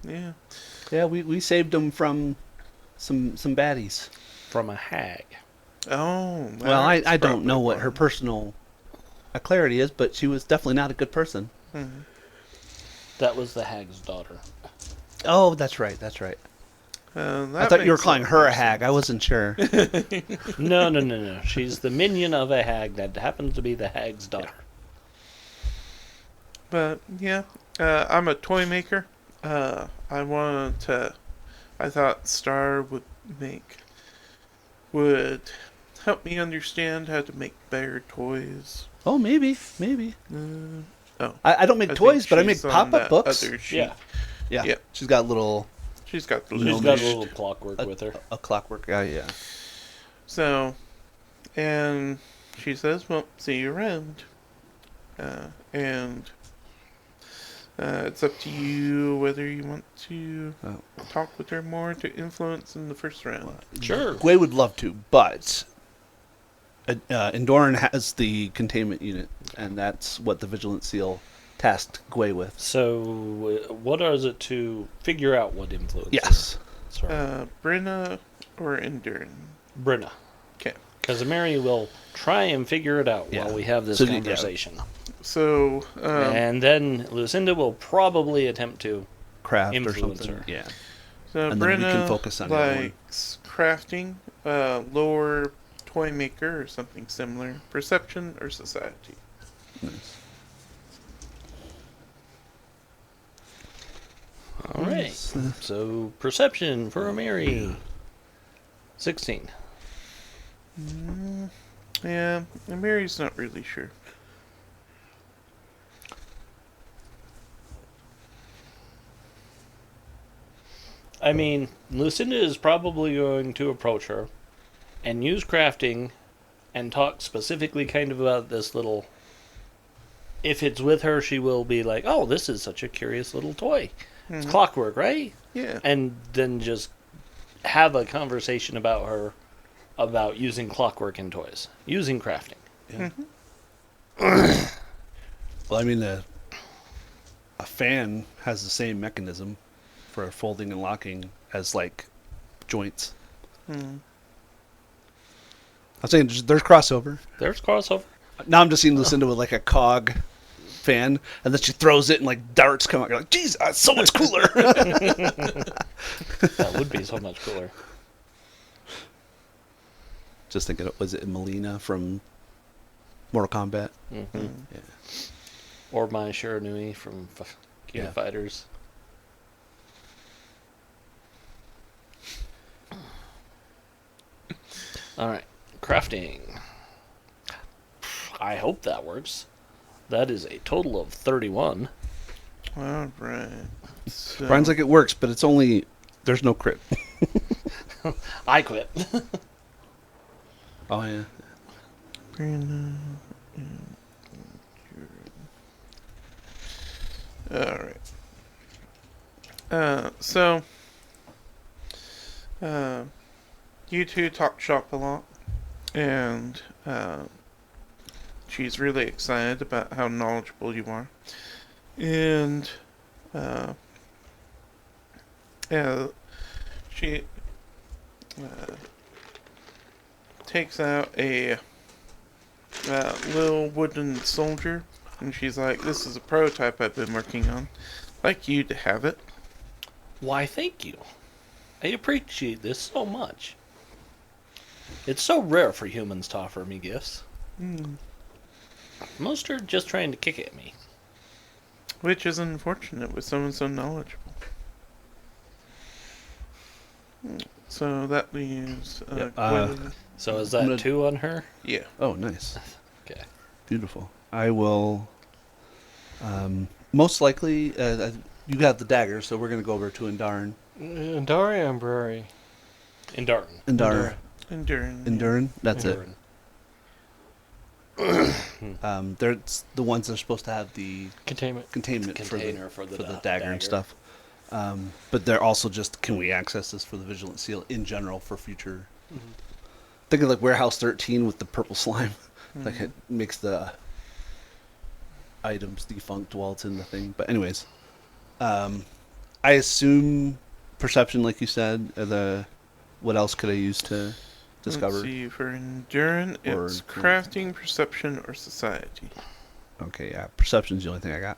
Yeah. Yeah, we saved him from some baddies. From a hag. Oh. Well, I that's don't know probably what her why. personal clarity is, but she was definitely not a good person. Mhm. That was the hag's daughter. Oh, that's right. That's right. I That thought you were makes calling lot her more a hag. I sense. wasn't sure. No. She's the minion of a hag that happens to be the hag's daughter. But yeah, I'm a toy maker. I thought Star would help me understand how to make better toys. Oh, maybe. I don't make I toys, think but I make she's on pop-up that books. other sheet. Yeah. Yeah. Yeah. She's got little She's got the She's little got a list. little clockwork with her. a clockwork guy. Yeah. So, and she says, "Well, see you around." And it's up to you whether you want to Oh. talk with her more to influence in the first round. Sure. Gway would love to, but Endoran has the containment unit, and that's what the Vigilant Seal tasked Gway with. So, what is it to figure out what influence? Yes. Sorry. Brenna or Endurin? Brenna. Okay. Because Mary will try and figure it out Yeah. while we have this So, yeah. conversation. So, And then Lucinda will probably attempt to. Craft or Influence something. her. Yeah. so and then we Brenna can focus on the other one. likes crafting, lore, toy maker, or something similar. Perception or society. Nice. All right. So, perception for Mary. 16. Yeah, and Mary's not really sure. I mean, Lucinda is probably going to approach her and use crafting and talk specifically kind of about this little. If it's with her, she will be like, "Oh, this is such a curious little toy. It's Mhm. clockwork, right?" Yeah. And then just have a conversation about using clockwork in toys, using crafting. Well, I mean, a fan has the same mechanism for folding and locking as like joints. Hmm. I'm saying there's crossover. There's crossover. Now I'm just seeing Lucinda with like a cog fan, and then she throws it and like darts come out. You're like, "Geez, that's so much cooler." That would be so much cooler. Just thinking, was it Melina from Mortal Kombat? hmm Yeah. Or my Shiranui from King Yeah. of Fighters. All right, crafting. I hope that works. That is a total of 31. All right. So, Brian's like, it works, but it's only there's no crit. I quit. Oh yeah. Brenna and Endurin. All right. You two talk shop a lot, and she's really excited about how knowledgeable you are, and she takes out a little wooden soldier, and she's like, "This is a prototype I've been working on. I'd like you to have it." Why, thank you. I appreciate this so much. It's so rare for humans to offer me gifts. Most are just trying to kick at me. Which is unfortunate with someone so knowledgeable. So that leaves Yep, Gwyn. So is I'm that gonna- 2 on her? Yeah. Oh, nice. Okay. Beautiful. I will. Most likely, you got the dagger, so we're gonna go over to Endarin. Darian Brary. In Darton. Endar. Enduring. That's it. Enduring. They're the ones that are supposed to have the Containment. containment Container for for the the dagger and stuff. But they're also just, can we access this for the Vigilant Seal in general for future? Think of like Warehouse 13 with the purple slime. Like it makes the items defunct while it's in the thing. But anyways, I assume perception, like you said. What else could I use to discover? Let's see, for Enduring, Or- it's crafting, perception, or society. Okay, yeah, perception's the only thing I got.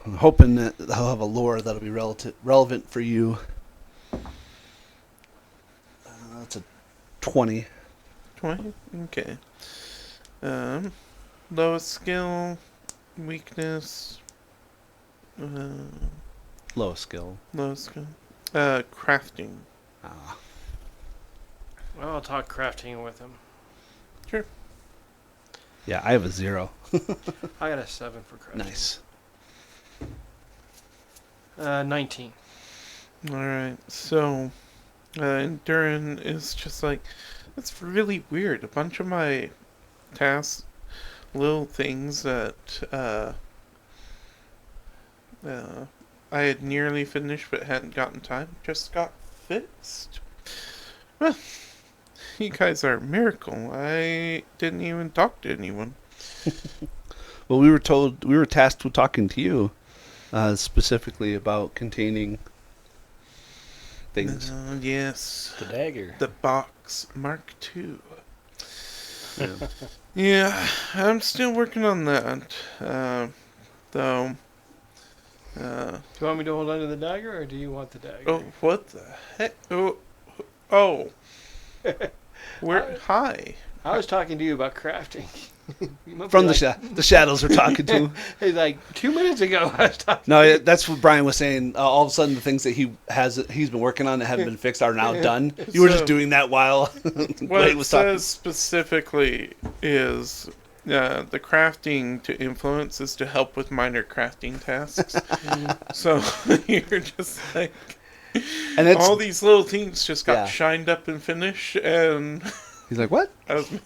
I'm hoping that I'll have a lore that'll be relevant for you. That's a 20. 20? Okay. Lowest skill, weakness, Lowest skill. lowest skill. Crafting. Ah, Well, I'll talk crafting with him. Sure. yeah, I have a 0. I got a 7 for crafting. Nice. 19. Alright, so, Enduring is just like, it's really weird. A bunch of my tasks, little things that, I had nearly finished but hadn't gotten time, just got fixed. Well, you guys are a miracle. I didn't even talk to anyone. Well, we were tasked with talking to you, specifically about containing things. Yes. The dagger. The box Mark II. Yeah. Yeah, I'm still working on that. Though. Do you want me to hold on to the dagger, or do you want the dagger? Oh, what the heck? Oh. Hi. I was talking to you about crafting. You must be From like, the shadows are talking to him. Hey, like 2 minutes ago, I was talking. No, that's what Brian was saying. All of a sudden, the things that he's been working on that haven't been fixed are now done. You were just So- doing that while What Wade it was talking. says specifically is the crafting to influence is to help with minor crafting tasks. So you're just like, And it's all these little things just got Yeah. shined up and finished, and he's like, what? that was me.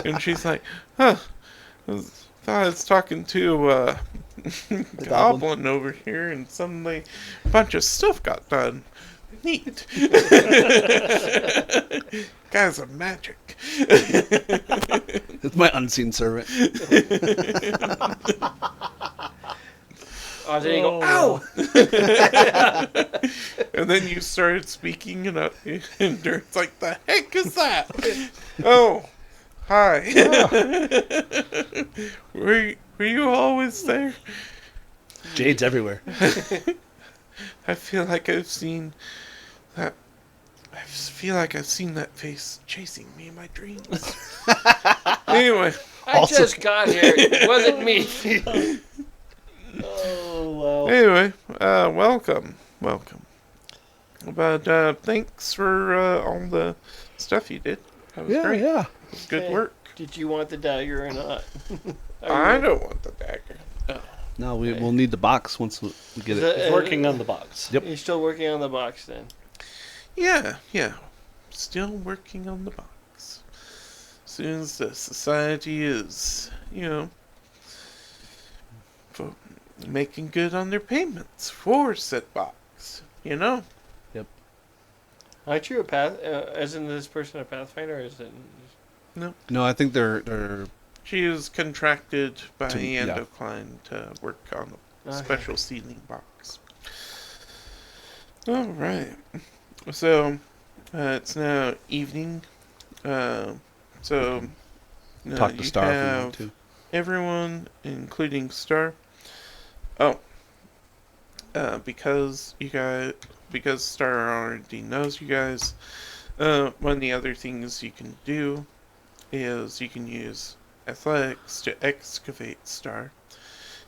And she's like, huh, thought I was talking to goblin. goblin over here, and suddenly a bunch of stuff got done. Neat. Guys are magic. It's my unseen servant. Oh, then you go, Oh. ow! And then you started speaking, and Dirt's like, the heck is that? Oh, hi. Were you always there? Jade's everywhere. I feel like I've seen that. I feel like I've seen that face chasing me in my dreams. Anyway, I Also- just got here. It wasn't me. Oh, wow. anyway, welcome. But thanks for all the stuff you did. That was great. yeah. It was good Okay. work. Did you want the dagger or not? I don't want the dagger. No, we'll need the box once we get Is it. that- He's working on the box. Yep. You're still working on the box then. Yeah. Still working on the box. As soon as the society is, making good on their payments for said box, Aren't you a path? Isn't this person a Pathfinder? Or is it? No, I think they're She is contracted by yeah. Endocline to work on a Okay. special sealing box. All right. So it's now evening. So talk to you Star if we have want to. everyone, including Star. Oh, because Star already knows you guys. One of the other things you can do is you can use athletics to excavate Star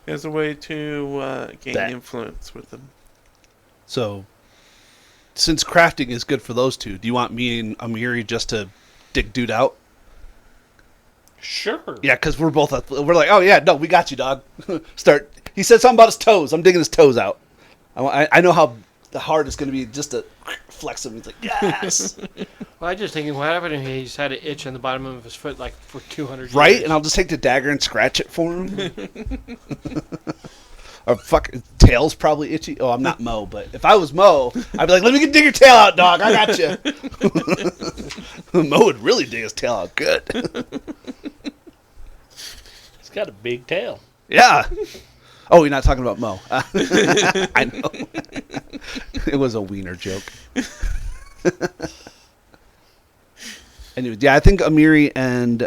as a way to gain That- influence with them. So, since crafting is good for those two, do you want me and Amiri just to dig dude out? Sure. Yeah, because we're like, oh yeah, no, we got you, dog. Start. He said something about his toes. I'm digging his toes out. I know how the heart is going to be just a flex of him. He's like, yes, Well, I just thinking, what happened if he's had an itch on the bottom of his foot like for 200 years? right? And I'll just take the dagger and scratch it for him. Or fuck, tail's probably itchy. Oh, I'm not Mo, but if I was Mo, I'd be like, let me dig your tail out, dog. I got you. Mo would really dig his tail out good. He's got a big tail. Yeah. Oh, you're not talking about Mo. I know. It was a wiener joke. Anyway, yeah, I think Amiri and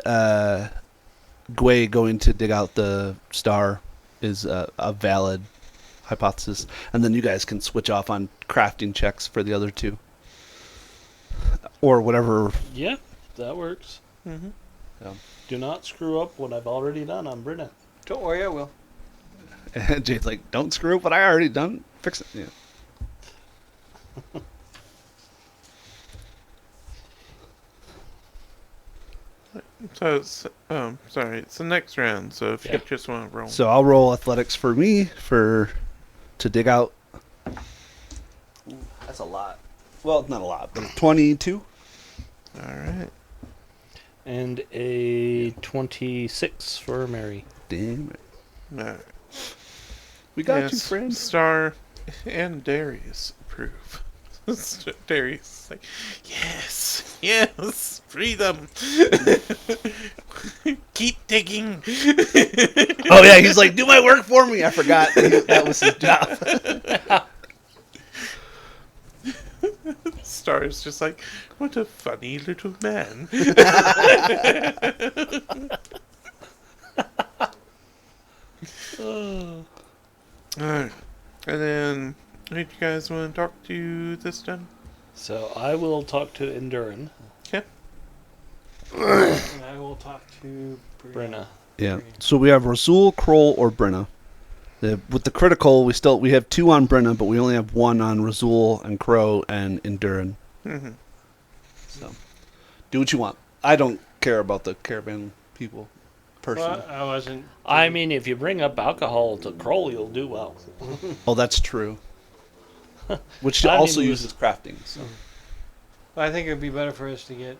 Gwei going to dig out the star is a valid hypothesis. And then you guys can switch off on crafting checks for the other two. Or whatever. Yeah, that works. Mm-hmm. Yeah. Do not screw up what I've already done on Brenna. Don't worry, I will. And Jade's like, don't screw up what I already done. Fix it. Yeah. So it's sorry, it's the next round. So if Yeah. you just want to roll, So I'll roll athletics for me to dig out. Ooh, that's a lot. Well, not a lot, but 22. all right. And a 26 for Mary. Damn it. All right. We got Yes, you, friend. Star and Darius approve. Darius is like, yes, yes, free them. Keep digging. Oh yeah, he's like, do my work for me. I forgot that was his job. Star's just like, what a funny little man. Alright. And then, who do you guys want to talk to this time? So I will talk to Endurin. Okay. And I will talk to Brenna. Yeah. So we have Rasul, Kroll, or Brenna. With the critical, we have 2 on Brenna, but we only have 1 on Rasul and Crow and Endurin. Mm-hmm. So do what you want. I don't care about the caravan people personally. Well, I wasn't. I mean, if you bring up alcohol to Kroll, you'll do well. Oh, that's true. Which I mean, also we- uses crafting. So. I think it would be better for us to get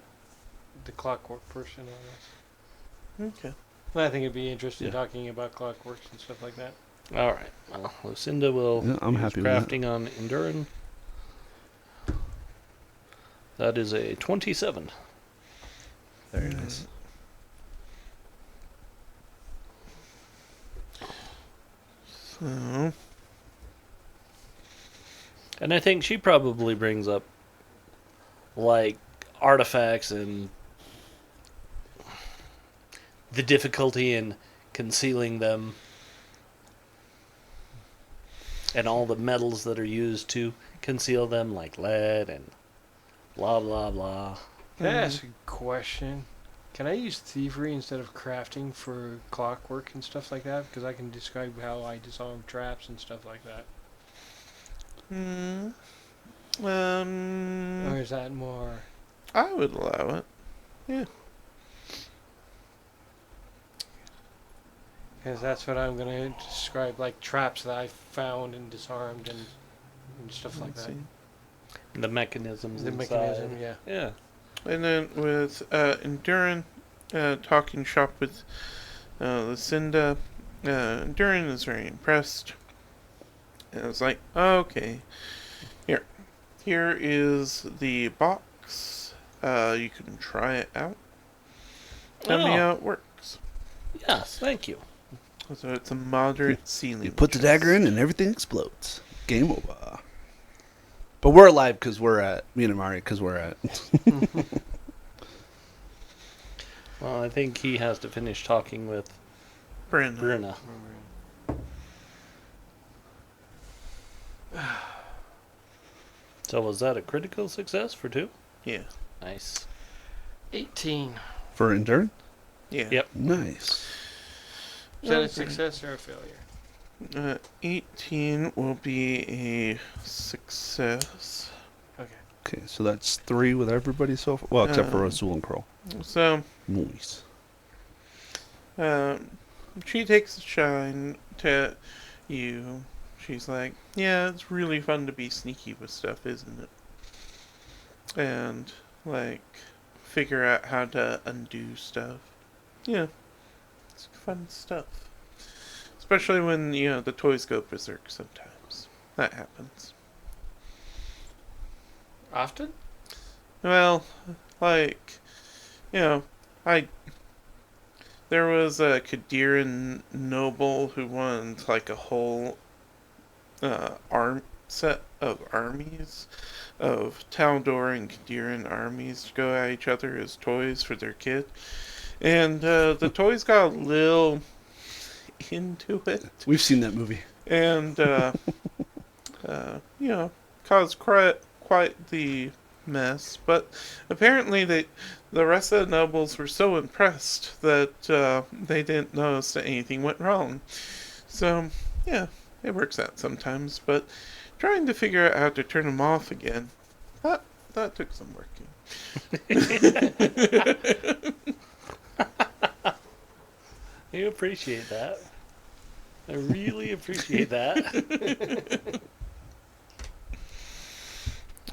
the clockwork person on this. Okay. I think it'd be interesting Yeah. talking about clockworks and stuff like that. All right. Well, Lucinda will Yeah, I'm use happy with that. crafting on Endurin. That is a 27. Very nice. So, And I think she probably brings up, like, artifacts and the difficulty in concealing them and all the metals that are used to conceal them, like lead and blah, blah, blah. Can I ask a question? Can I use thievery instead of crafting for clockwork and stuff like that? Because I can describe how I disarm traps and stuff like that. Or is that more... I would allow it. Because that's what I'm going to describe, like traps that I found and disarmed and stuff like Let's that. see. The mechanisms The inside. mechanism, yeah. Yeah. And then with Endurin, talking shop with Lucinda, Endurin is very impressed. And it's like, okay, here is the box. You can try it out. Tell me Oh. how it works. Yes, thank you. So it's a moderate ceiling. You put the chest. dagger in and everything explodes. Game over. But we're alive because we're at, me and Amari, because we're at. Well, I think he has to finish talking with Bryn. Brenna. So was that a critical success for 2? Yeah. Nice. 18. For Endurin? Yeah. Yep. Nice. Is that a Okay. success or a failure? 18 will be a success. Okay. Okay, so that's 3 with everybody so far. Well, except for Rasul and Kroll. So, Nice. she takes a shine to you. she's like, yeah, it's really fun to be sneaky with stuff, isn't it? And, like, figure out how to undo stuff. Yeah, it's fun stuff. Especially when, the toys go berserk sometimes. That happens. Often? Well, like, I there was a Kadiran noble who wanted like a whole set of armies of Taldor and Kadiran armies to go at each other as toys for their kid, and the toys got a little into it, We've seen that movie. and caused quite the mess. But apparently, the rest of the nobles were so impressed that they didn't notice that anything went wrong. So, yeah, it works out sometimes. But trying to figure out how to turn them off again, that took some working. You appreciate that. I really appreciate that.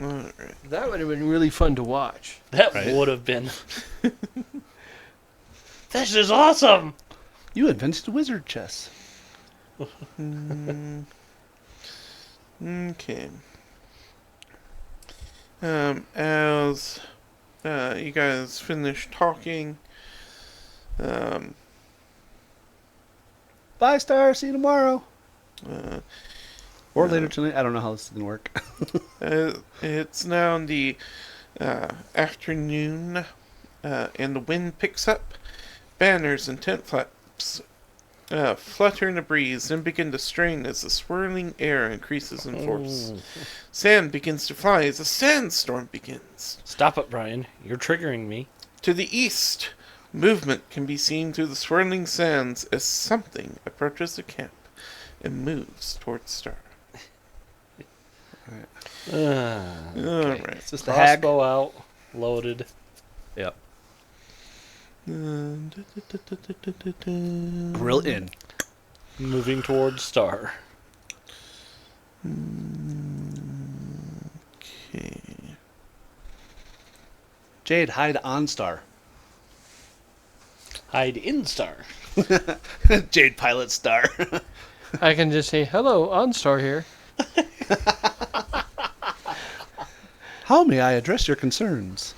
Alright. That would have been really fun to watch. That Right. would have been. This is awesome! You invented wizard chess. Okay. As you guys finish talking, Bye, Star. See you tomorrow. uh, Or later tonight. I don't know how this is going to work. it's now in the afternoon, and the wind picks up. Banners and tent flaps flutter in the breeze and begin to strain as the swirling air increases in force. Sand begins to fly as a sandstorm begins. Stop it, Brian. You're triggering me. To the east, movement can be seen through the swirling sands as something approaches the camp and moves towards Star. Alright. It's just a hag. Crossbow out, loaded. Yep. Grill Grill in. Moving towards Star. Okay. Jade, hide on Star. Hide in Star. Jade pilot Star. I can just say, hello, OnStar here. How may I address your concerns?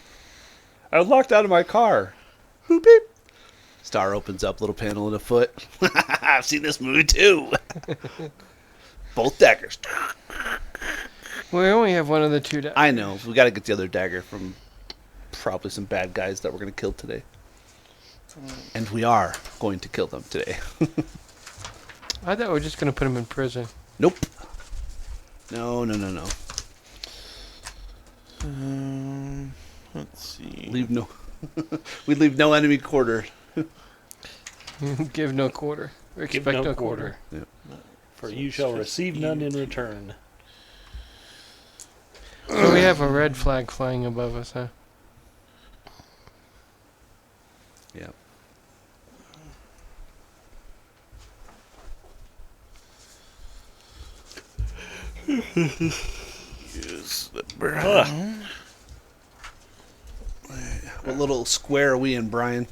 I was locked out of my car. Whoop beep. Star opens up, little panel in a foot. I've seen this movie too. Both daggers. We only have one of the two. I know. We got to get the other dagger from probably some bad guys that we're going to kill today. And we are going to kill them today. I thought we were just going to put him in prison. Nope. No. Let's see. Leave no. We leave no enemy quarter. Give no quarter. Give Expect no quarter. Yep. For you shall receive none in return. So we have a red flag flying above us, huh? Yep. Use the brown. What little square are we in, Brian?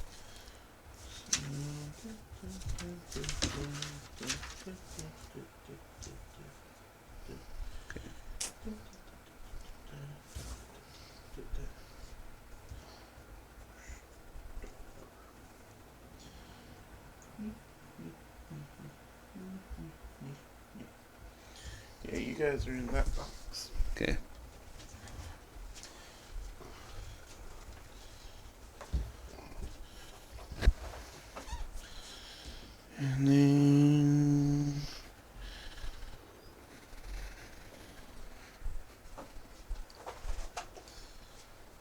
Yeah, you guys are in that box. Okay. And then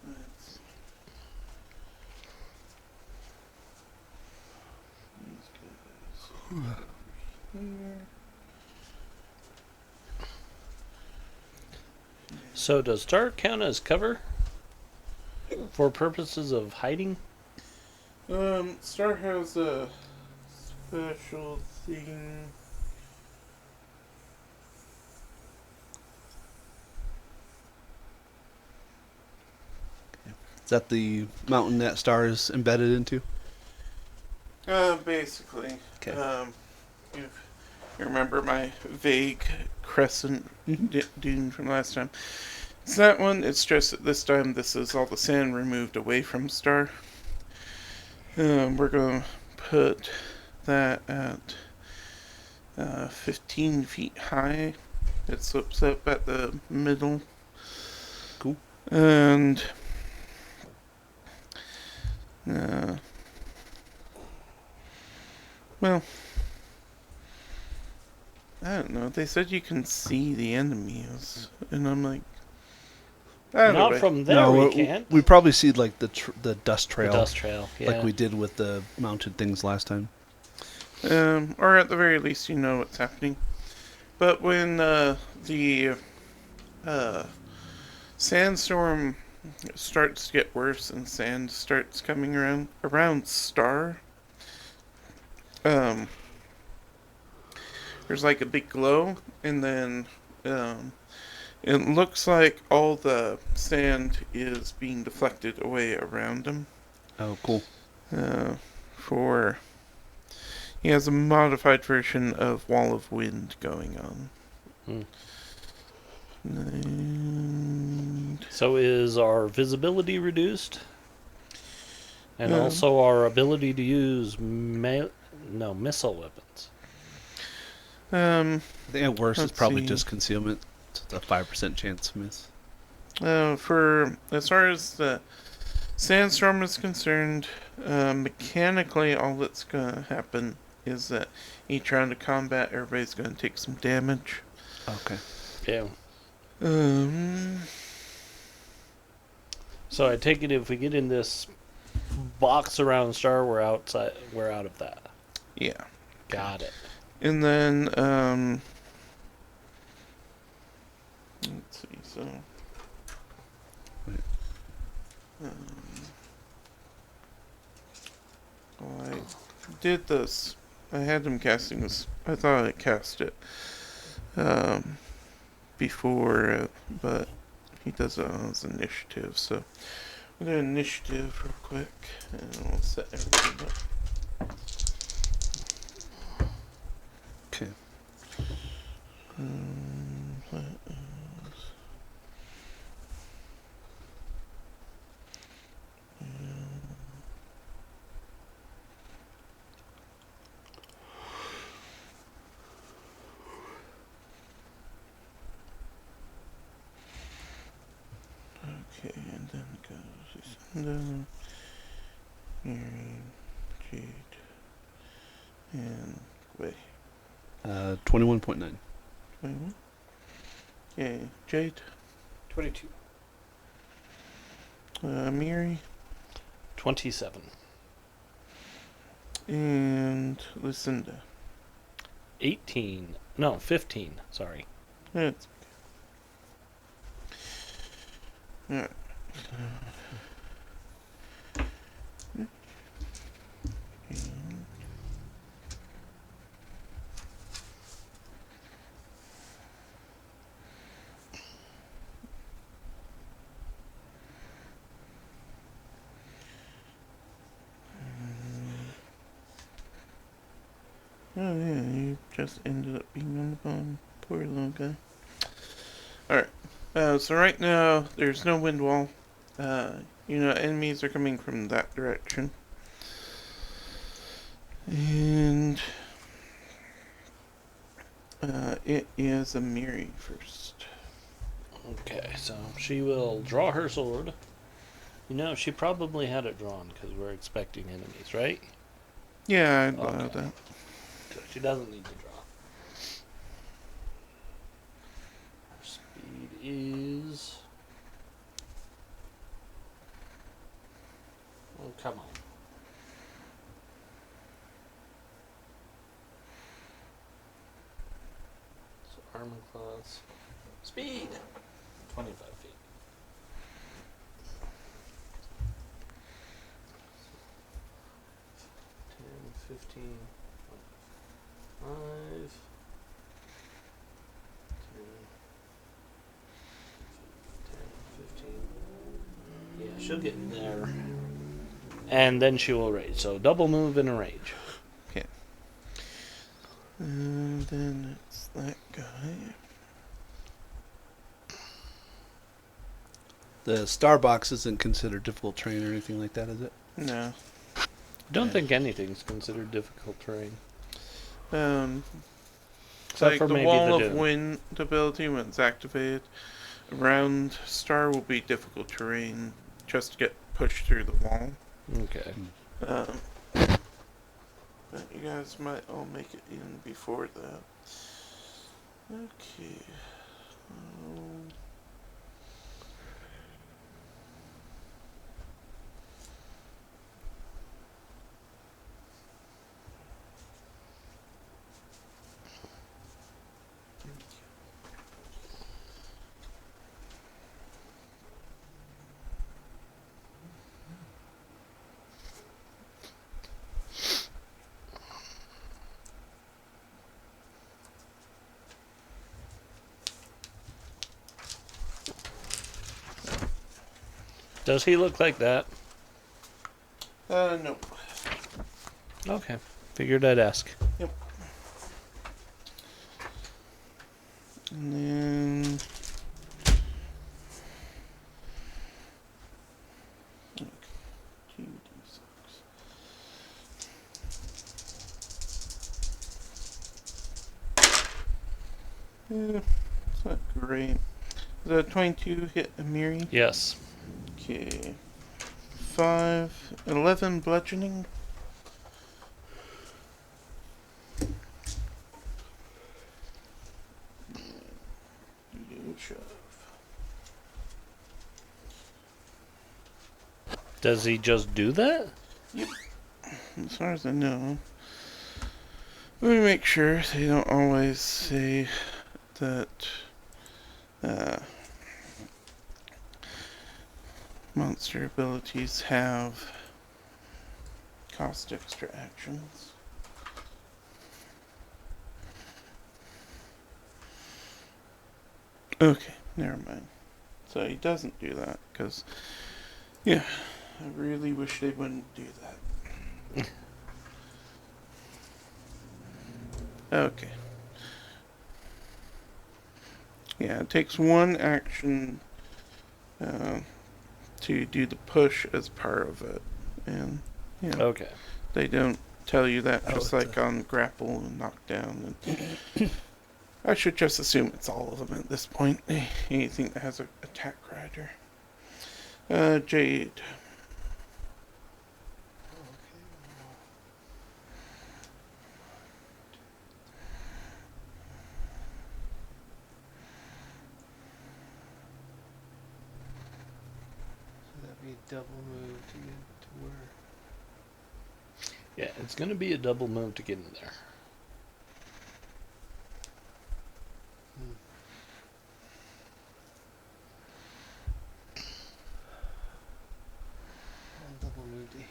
let's see. These guys here. So does Star count as cover? For purposes of hiding? Star has a special thing. that the mountain that star is embedded into? Basically. Okay. If you remember my vague crescent dune from last time. It's that one, it's just that this time this is all the sand removed away from star. We're going to put that at 15 feet high. It slopes up at the middle. Cool. And well, I don't know. They said you can see the enemies, and I'm like, either Not way. from there, No, we we can't. we probably see like the dust The trail, dust trail, yeah. like we did with the mounted things last time. Or at the very least, you know what's happening. But when the sandstorm starts to get worse and sand starts coming around Star, there's like a big glow, and then it looks like all the sand is being deflected away around him. Oh, cool. For he has a modified version of Wall of Wind going on. And So is our visibility reduced? And also our ability to use missile weapons. I think at worst it's Let's probably see. just concealment. It's a 5% chance to miss. For as far as the sandstorm is concerned, mechanically all that's gonna happen is that each round of combat, everybody's gonna take some damage. Okay. Yeah. Um, So I take it if we get in this box around Star, we're out of that. yeah. Got it. And then, let's see, so. Well, I did this. I had him casting this. I thought I cast it before, but he does it on his initiative. So we'll do initiative real quick, and we'll set everything up. Okay. That is, okay, and then it goes Lucinda, Mary, Jade, and Gway. 21.9. 21. Okay, Jade, 22. Miri, 27. and Lucinda. 18. No, 15. Sorry. That's okay. Alright. Oh yeah, you just ended up being on the bottom. Poor little guy. Alright. So right now, there's no wind wall. Enemies are coming from that direction. And it is a Miri first. Okay, so she will draw her sword. She probably had it drawn because we're expecting enemies, right? Yeah, I'd allow Okay. that. So she doesn't need to draw. Her speed is... Oh, come on. So armor class. Speed! 25 feet. So 10, 15, 5, 10, 15. Yeah, She'll get in there. And then she will rage. So double move and a rage. Okay. And then it's that guy. The Starbox isn't considered difficult terrain or anything like that, is it? No. Don't think anything's considered difficult terrain. It's Except like for the maybe Wall the of Doom. Wind ability, when it's activated, around Star will be difficult terrain just to get pushed through the wall. Okay. Um, but you guys might all make it in before that. Okay. Um, Does he look like that? no. Okay. Figured I'd ask. And then. Okay, 2d6. It's not great. Is that 22 hit Amiri? Yes. Okay. 11 bludgeoning. You shove. Does he just do that? As far as I know. Let me make sure they don't always say that monster abilities have cost extra actions. Okay, never mind. So he doesn't do that, because, yeah, I really wish they wouldn't do that. Okay. Yeah, it takes one action to do the push as part of it. And, yeah, Okay. they don't tell you that, Oh, just it's like on grapple and knockdown. And I should just assume it's all of them at this point. Anything that has an attack rider. Jade. So that'd be a double move to get to where. Yeah, it's going to be a double move to get in there. I'll double move to here.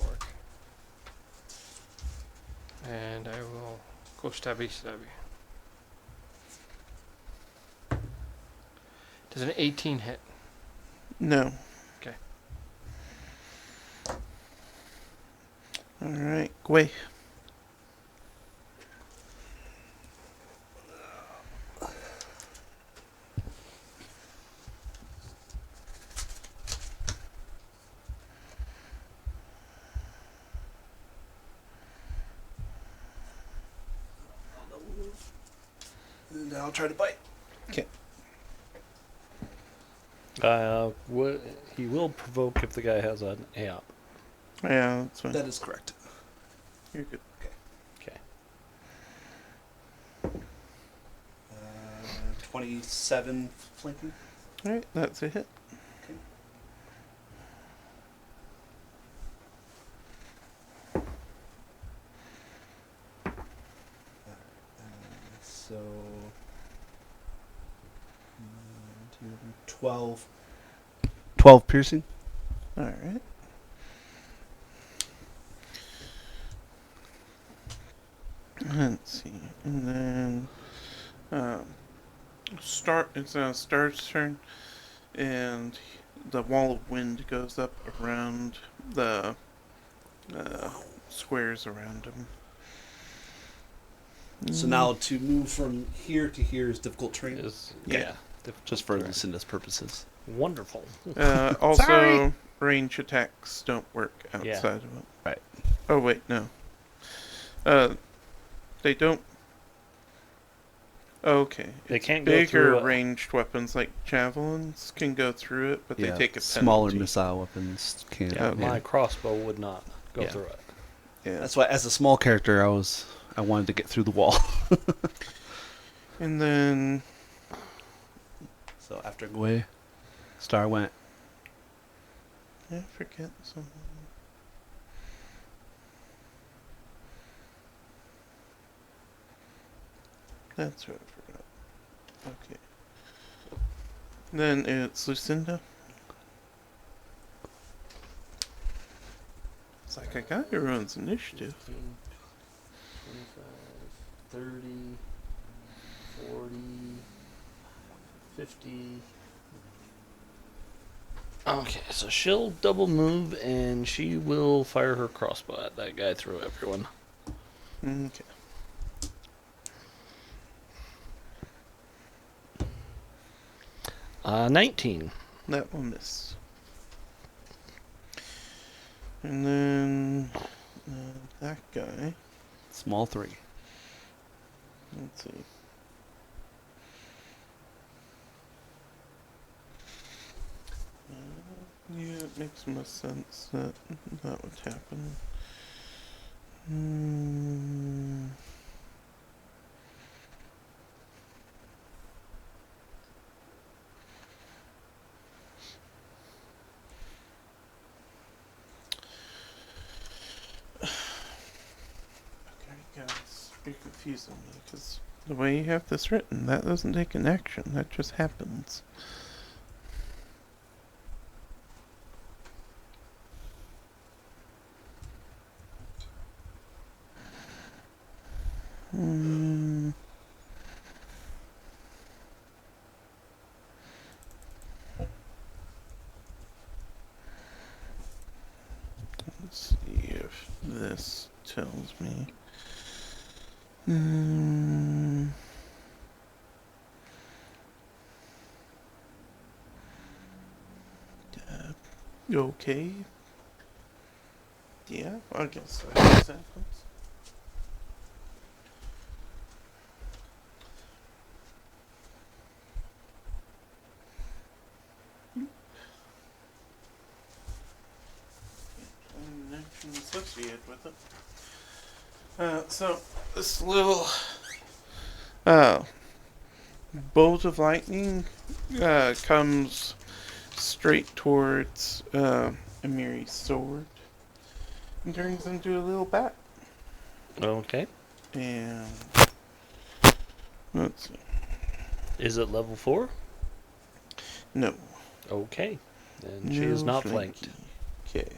Work. And I will go stabby stabby. Does an 18 hit? No. Okay. Alright, Gwei. And I'll try to bite. He will provoke if the guy has an amp. Yeah, that's fine. That is correct. You're good. Okay. 27 flanking. Alright, that's a hit. Okay. 12. 12 piercing. Alright. Let's see. And then it's Star's turn, and the wall of wind goes up around the squares around him. So now to move from here to here is difficult terrain. Yeah. Just for Lucinda's purposes. Wonderful. Also, Sorry. range attacks don't work outside of it. Right. Oh wait, no. They don't. Okay. They It's can't go bigger through it. ranged weapons like javelins can go through it, but they take a penalty. smaller missile weapons can't. Yeah, my crossbow would not go Yeah. through it. Yeah. That's why, as a small character, I wanted to get through the wall. And then So after Gwei, Star went. I forget something. That's what I forgot. Okay. Then it's Lucinda. It's like I got everyone's initiative. 25, 30, 40, 50. Okay, so she'll double move and she will fire her crossbow at that guy through everyone. Okay. 19. That will miss. And then that guy. Small 3. Let's see. Yeah, it makes most sense that that would happen. Hmm. Okay, guys, you're confusing me because the way you have this written, that doesn't take an action. That just happens. Hmm. Let's see if this tells me. Hmm. Okay. Yeah, I guess that happens. An action associated with it. So this little bolt of lightning comes straight towards Amiri's sword and turns into a little bat. Okay. And let's see. Is it level 4? No. Okay. And she is not flanked. Okay.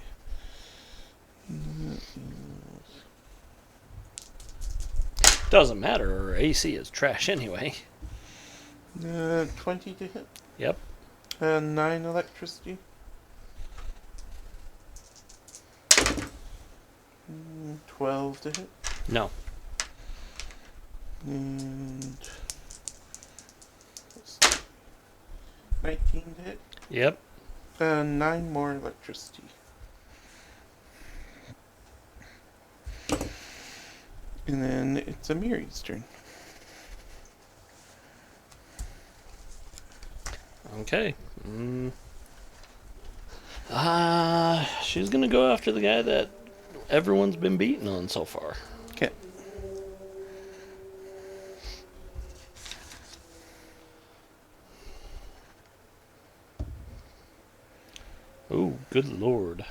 Doesn't matter, her AC is trash anyway. 20 to hit. Yep. 9 electricity. 12 to hit. No. And 19 to hit. Yep. 9 more electricity. And then it's Amiri's turn. Okay. She's gonna go after the guy that everyone's been beating on so far. Okay. Ooh, good lord.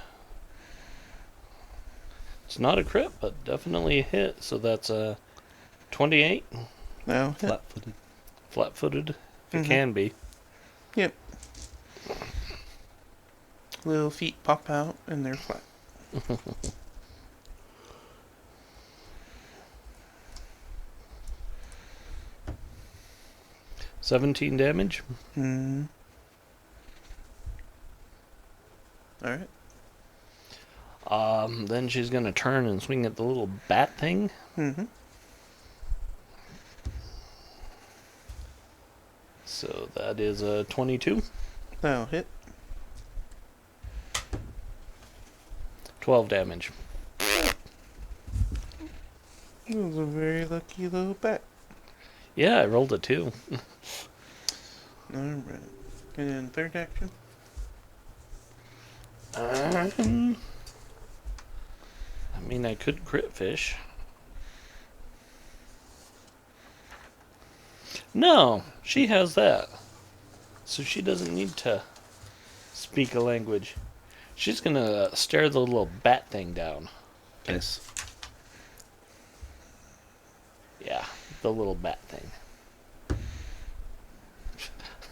It's not a crit, but definitely a hit. So that's a 28. Now hit. Flat-footed. Flat-footed, if Mhm. it can be. Yep. Little feet pop out and they're flat. 17 damage. Hmm. Alright. Then she's gonna turn and swing at the little bat thing. Mm-hmm. So that is a 22. That'll hit. 12 damage. It was a very lucky little bat. Yeah, I rolled a 2. Alright. And then third action. I mean, I could crit fish. No, she has that. So she doesn't need to speak a language. She's gonna stare the little bat thing down. Nice. Yeah, the little bat thing.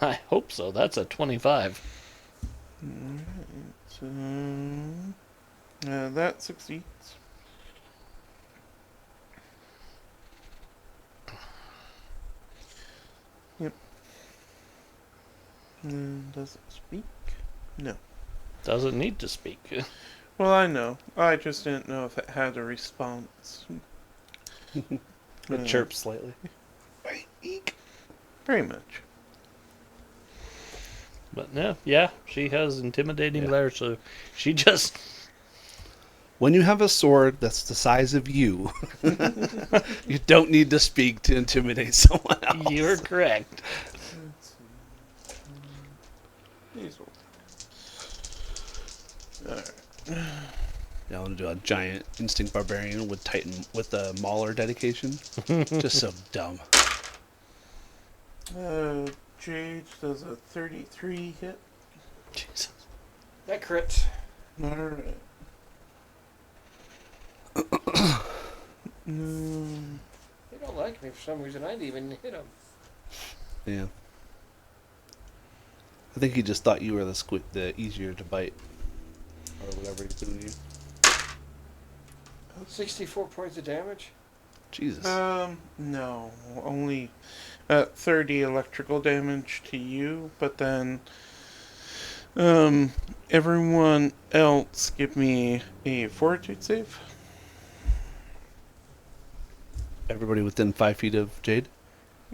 I hope so. That's a 25. Alright. So. That succeeds. Yep. Does it speak? No. Doesn't need to speak. Well, I know. I just didn't know if it had a response. It chirps slightly. Eek. Very much. But no, yeah, she has intimidating Yeah. glare, so she just When you have a sword that's the size of you, you don't need to speak to intimidate someone else. You're correct. Let's see. These will. Alright. Yeah, I want to do a giant instinct barbarian with Titan with a Mauler dedication. Just so dumb. Jade does a 33 hit. Jesus. That crits. Alright. No. They don't like me for some reason. I didn't even hit them. Yeah. I think he just thought you were the easier to bite, or whatever he's doing to you. 64 points of damage. Jesus. No. Only 30 electrical damage to you, but then everyone else give me a fortitude save. Everybody within 5 feet of Jade.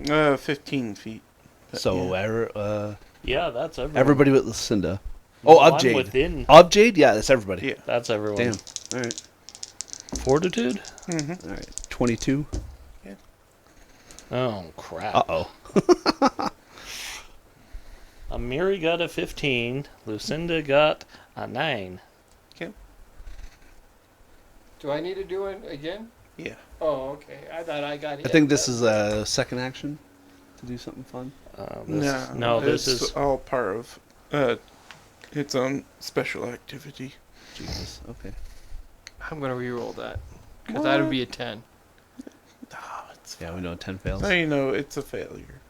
15 feet. But So yeah. Yeah, that's everyone. everybody with Lucinda. No, Oh, of I'm Jade. within. Of Jade? Yeah, that's everybody. Yeah. That's everyone. Damn. All right. Fortitude? Mm-hmm. All right. 22. Oh, crap. Uh-oh. Amiri got a 15. Lucinda got a 9. Do I need to do it again? Yeah. Oh, okay. I thought I got hit. I think this is a second action to do something fun. This it's is all part of its own special activity. Jesus. Okay. I'm going to re-roll that. Because that would be a 10. It's Yeah, we know 10 fails. now you know it's a failure.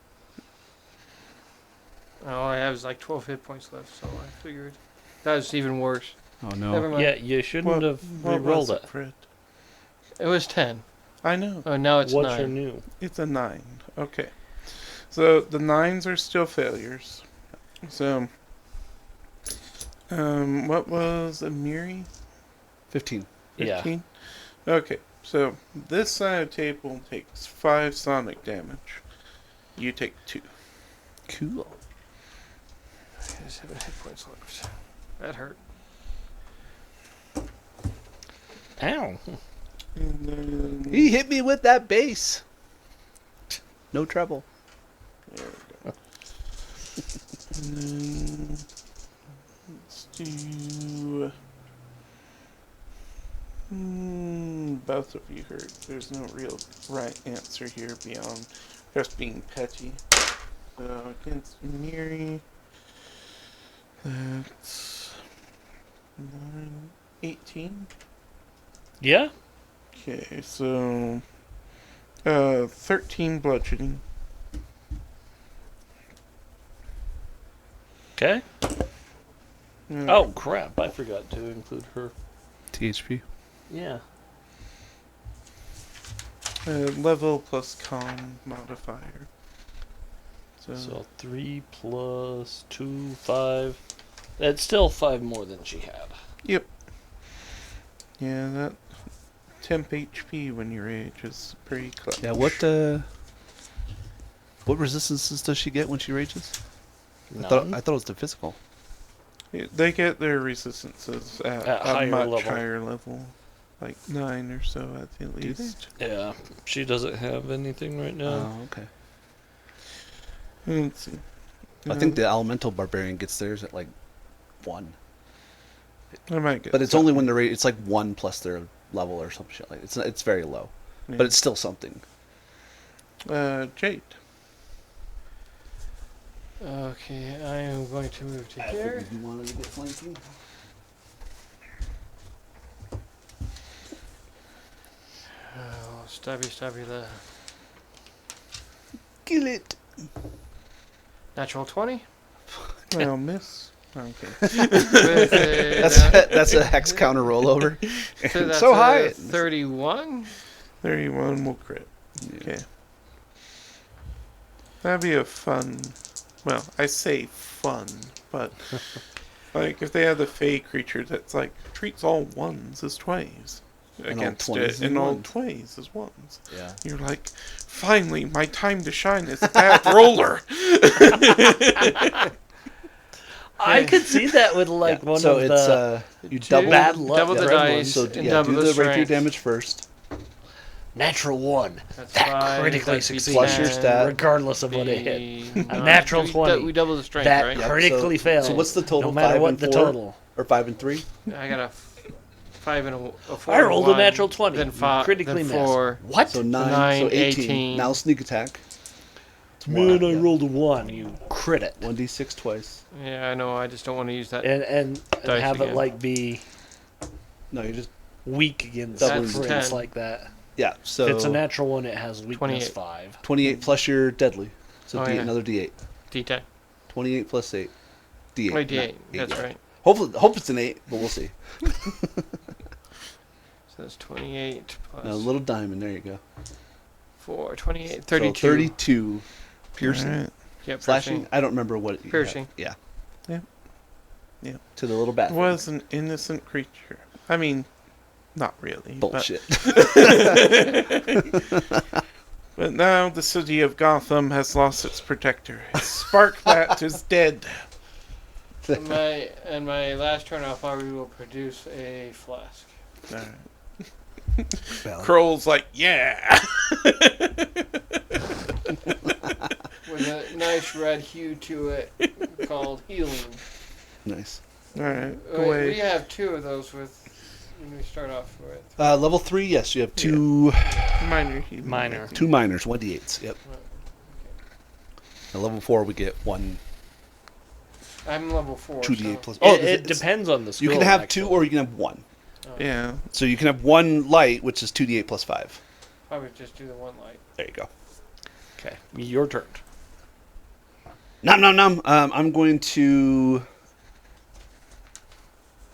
All I have is like 12 hit points left, so I figured that was even worse. Oh, no. Never mind. yeah. You shouldn't What- have What re-rolled was it. Fred? It was 10. I know. Oh, now it's What's 9. your new? It's a 9. Okay. So the 9s are still failures. So, what was Amiri? 15. 15? Okay. So this side of the table takes 5 sonic damage. You take 2. Cool. I have 7 hit points left. That hurt. Ow. And then He hit me with that base. No trouble. there we go. And then let's do. Both of you hurt. There's no real right answer here beyond just being petty. So against Miri, that's 9, 18. Yeah. Okay, so 13 bludgeoning. Okay. Oh crap! I forgot to include her. THP. Yeah. Level plus con modifier. So 3 plus 2, 5. That's still 5 more than she had. Yep. Yeah, that temp HP when you rage is pretty close. Yeah. What resistances does she get when she rages? I None. thought it was the physical. They get their resistances at At a higher much level. higher level, like 9 or so at the Do they? least. Yeah. She doesn't have anything right now. Oh, okay. Let's see. I think the elemental barbarian gets theirs at like 1, I might get but it's only when they're it's like 1 plus their level or some shit. Like it's very low, but it's still something. Jade. Okay, I am going to move to here. you wanted to get flanking. Oh, stabby the Kill it. natural 20. Well, miss. Okay. With a, That's a hex counter rollover. so that's so a high. 31. 31 will crit. Okay. That'd be a fun. Well, I say fun, but like if they have the Fey creature that's like treats all ones as 20s And all against 20s it, as and all ones. 20s as ones. Yeah. You're like, finally, my time to shine is a bad roller. I could see that with like one so of it's the you Two- double bad luck double the gremlins. dice So and yeah, double do the the rapier strength. damage first. natural 1. That's That 5, critically that'd be succeeds. Plus your 10, stat. Regardless of what it hit. be A 9. natural We 20. we double the strength, That right? Yep, critically so- fails. So what's the total? No matter 5 what and the 4? total. Or 5 and 3? I got a 5 and a 4. I rolled a 1, natural 20. Then You 5. critically then missed. 4. What? So 9, 9, so 18. 18. Now sneak attack. It's Man, I yeah. rolled a 1. You crit it. 1d6 twice. Yeah, I know. I just don't want to use that. And Dice have again. it like be No, you just weak against That's crits 10. like that. yeah. So If it's a natural 1, it has weakness 28. 5. 28 plus your deadly. So Oh, D8, yeah. another D8. D10. 28 plus 8. D8. Wait, D8. not 8 That's yet. right. Hope it's an 8, but we'll see. So that's 28 plus A little diamond. There you go. 4. 28. So 32. 32 piercing. Alright. Yep, Slashing. piercing. I don't remember what it you Piercing. had. Yeah. Yeah. Yeah. To the little bat. It was an innocent creature. I mean, not really. Bullshit. But now the city of Gotham has lost its protector. Its Sparkbat is dead. And my last turn, I'll probably will produce a flask. Alright. Valid. Kroll's like, yeah! With a nice red hue to it called healing. Nice. Alright, We away. have 2 of those with when we start off with. Level 3, yes, you have two Minor healing. Minor. I think. two minors, 1d8s. Yep. At level 4, we get 1 I'm level 4. 2d8 so- plus. It depends on the skill. You can have actually. 2 or you can have 1. Yeah. So you can have 1 light, which is 2d8 plus 5. Probably just do the 1 light. There you go. Okay, your turn. Nom nom nom. I'm going to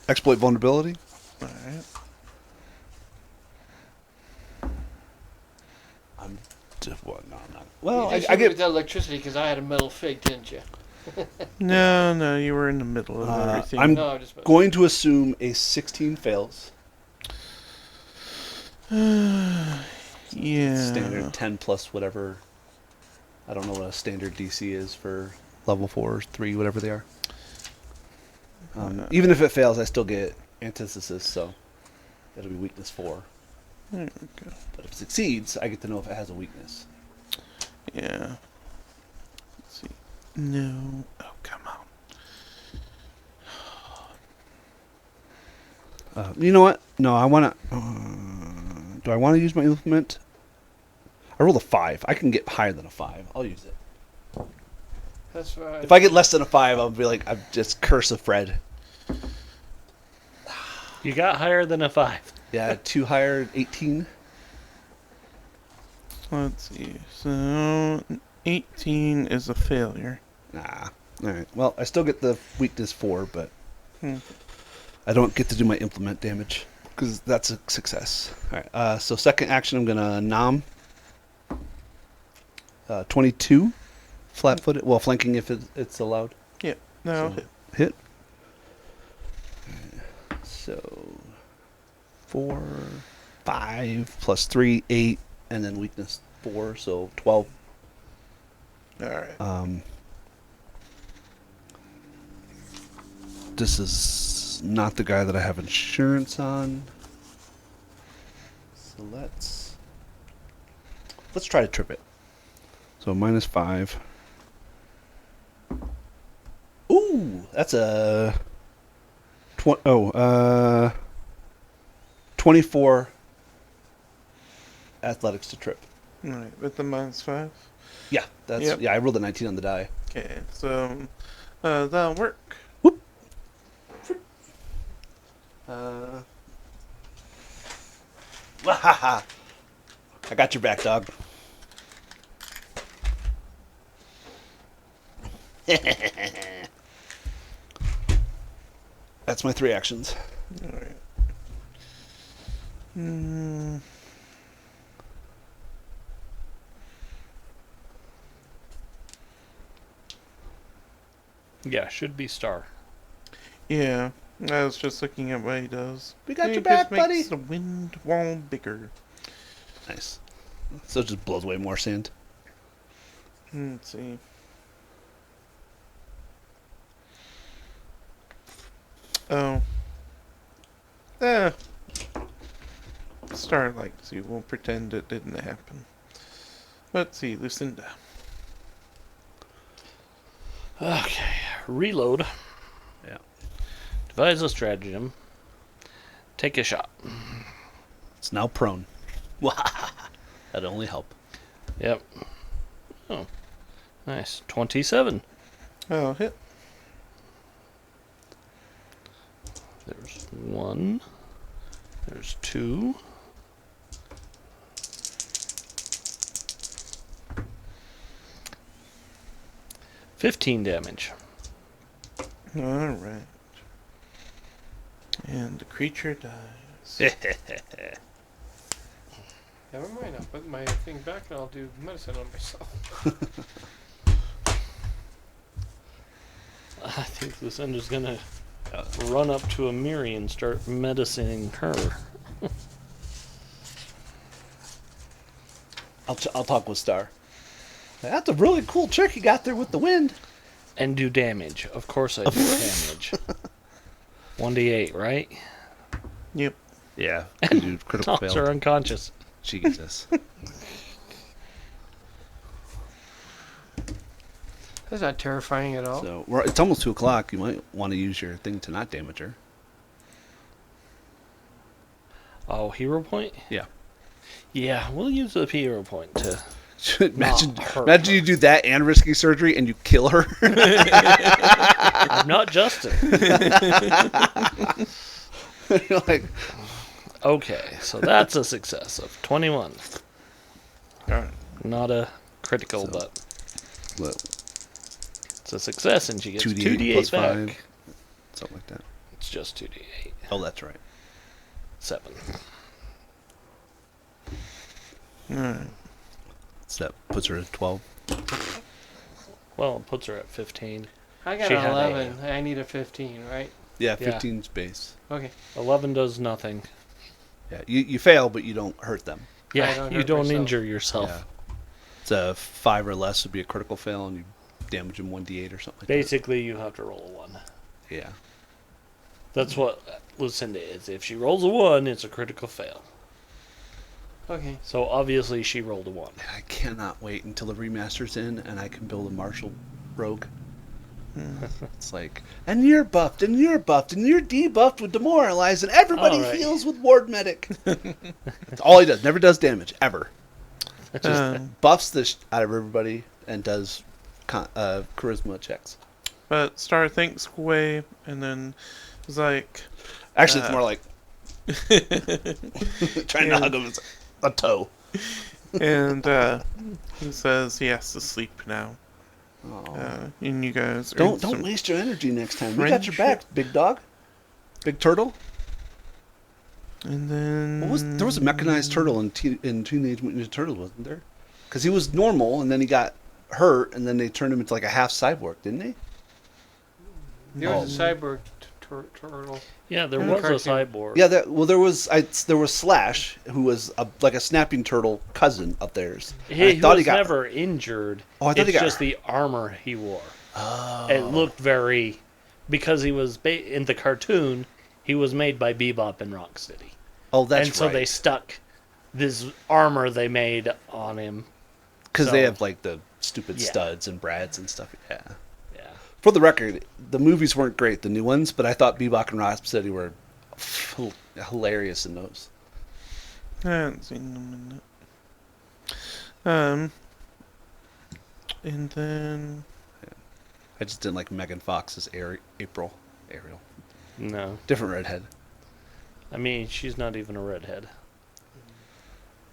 exploit vulnerability. Alright. I'm what? No, I'm not. Well, You just I hit me get with that electricity because I had a metal fig, didn't you? No, you were in the middle of everything. I'm No, I just going to assume a 16 fails. Yeah. Standard 10 plus whatever. I don't know what a standard DC is for level 4 or 3, whatever they are. Even if it fails, I still get antithesis, so it'll be weakness 4. There we go. But if it succeeds, I get to know if it has a weakness. Yeah. Let's see. No. Oh, come on. You know what? No, I want to... do I want to use my implement? I rolled a 5. I can get higher than a 5. I'll use it. That's right. If I get less than a 5, I'll be like, I'm just curse of Fred. You got higher than a 5. Yeah, 2 higher, 18. Let's see. So, 18 is a failure. Nah. All right. Well, I still get the weakness 4, but Hmm. I don't get to do my implement damage because that's a success. All right. So second action, I'm gonna nom. 22, flat-footed. Well, flanking if it's allowed. Yeah. No. So, hit. So 4, 5 plus 3, 8, and then weakness 4, so 12. All right. This is not the guy that I have insurance on. So let's try to trip it. So minus 5. Ooh, that's a 24 athletics to trip. All right. With the -5. Yeah, that's Yep. I rolled a 19 on the die. Okay. So that'll work. Whoop. Wahaha. I got your back, dog. That's my 3 actions. All right. Hmm. Yeah, should be star. Yeah. I was just looking at what he does. We got He your just back, buddy. makes the wind wall bigger. Nice. So it just blows away more sand. Let's see. Oh. Starlight. See, we'll pretend it didn't happen. Let's see, Lucinda. Okay, reload. Yeah. Devise a stratagem. Take a shot. It's now prone. That'd only help. Yep. Oh, nice. 27. Oh, hit. There's 1. There's 2. $15 damage. Alright. And the creature dies. Never mind, I'll put my thing back and I'll do medicine on myself. I think Lucinda's gonna run up to Amiri and start medicining her. I'll talk with Star. That's a really cool trick you got there with the wind. And do damage. Of course I do damage. 1d8, right? Yep. Yeah, dude, critical Dogs fail. are unconscious. Jesus. That's not terrifying at all. So it's almost 2 o'clock. You might want to use your thing to not damage her. Oh, hero point? Yeah. Yeah, we'll use the hero point to... imagine, Not her. imagine you do that and risky surgery and you kill her. I'm not Justin. You're like, Okay, so that's a success of 21. Alright. Not a critical, So- but what, it's a success, and she gets 2d8 2d8 plus back. 5? Something like that. It's just 2d8. Oh, that's right. 7. Alright. So that puts her at 12. Well, it puts her at 15. I got She an had 11. I need a 15, right? Yeah, Yeah. 15's base. Okay. 11 does nothing. Yeah, you fail, but you don't hurt them. Yeah, don't you hurt don't myself. injure yourself. Yeah. It's a 5 or less would be a critical fail, and you damage them 1d8 or something like Basically, you have to roll a 1. that. Yeah. That's what Lucinda is. If she rolls a 1, it's a critical fail. Okay. So obviously, she rolled a 1. I cannot wait until the remaster's in and I can build a martial rogue. It's like, and you're buffed, and you're buffed, and you're debuffed with demoralize, and everybody All right. heals with ward medic. That's all he does. Never does damage ever. Just buffs the out of everybody and does charisma checks. But Star thinks away, and then is like, Actually, it's more like trying to Yeah. hug him with a toe. and he says he has to sleep now. And you guys Don't some waste your energy next time. We got your back, big dog. Big turtle. And then There was a mechanized turtle in Teenage Mutant Ninja Turtles, wasn't there? Because he was normal, and then he got hurt, and then they turned him into like a half cyborg, didn't they? There was a cyborg turtle. Yeah, there In was the a cartoon. cyborg. Yeah, there was Slash, who was like a snapping turtle cousin of theirs. He was never injured. Oh, I thought it's he got just hurt. the armor he wore. Oh. It looked very... Because he was... in the cartoon, he was made by Bebop and Rocksteady. Oh, that's and so right. they stuck this armor they made on him. Because they So- have like the stupid Yeah. studs and brads and stuff. Yeah. Yeah. For the record, the movies weren't great, the new ones, but I thought Bebop and Rocksteady were hilarious in those. I haven't seen them in that. And then I just didn't like Megan Fox's Ariel. No. Different redhead. I mean, she's not even a redhead.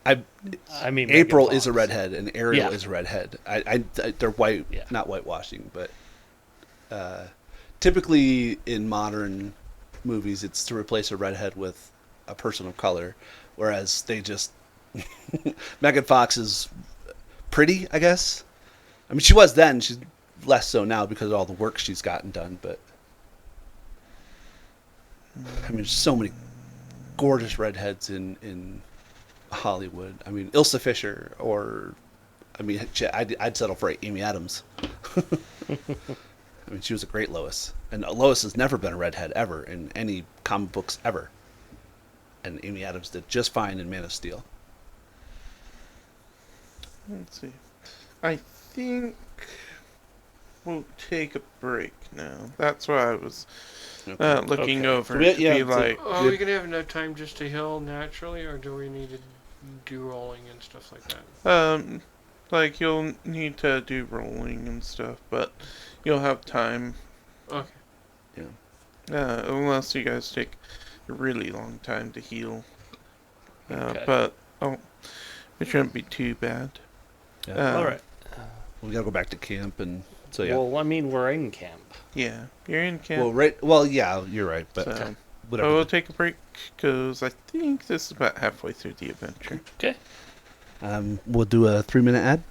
I mean, Megan April is a Fox. redhead and Ariel Yeah. is a redhead. They're white, Yeah. not whitewashing, but typically in modern movies, it's to replace a redhead with a person of color, whereas they just Megan Fox is pretty, I guess. I mean, she was then. She's less so now because of all the work she's gotten done. But I mean, there's so many gorgeous redheads in Hollywood. I mean, Ilsa Fisher, or I mean, I'd settle for Amy Adams. I mean, she was a great Lois, and Lois has never been a redhead ever in any comic books ever. And Amy Adams did just fine in Man of Steel. let's see. I think we'll take a break now. That's why I was looking Okay. over Yeah, it to yeah, be it's like- like, Are we gonna have enough time just to heal naturally, or do we need to do rolling and stuff like that? like you'll need to do rolling and stuff, but you'll have time. Okay. Unless you guys take a really long time to heal. Okay. But it shouldn't be too bad. Yeah. All right. We gotta go back to camp, and so yeah. Well, I mean, we're in camp. Yeah, you're in camp. Well, yeah, you're right, but so, whatever. we'll take a break because I think this is about halfway through the adventure. Okay. We'll do a 3-minute ad.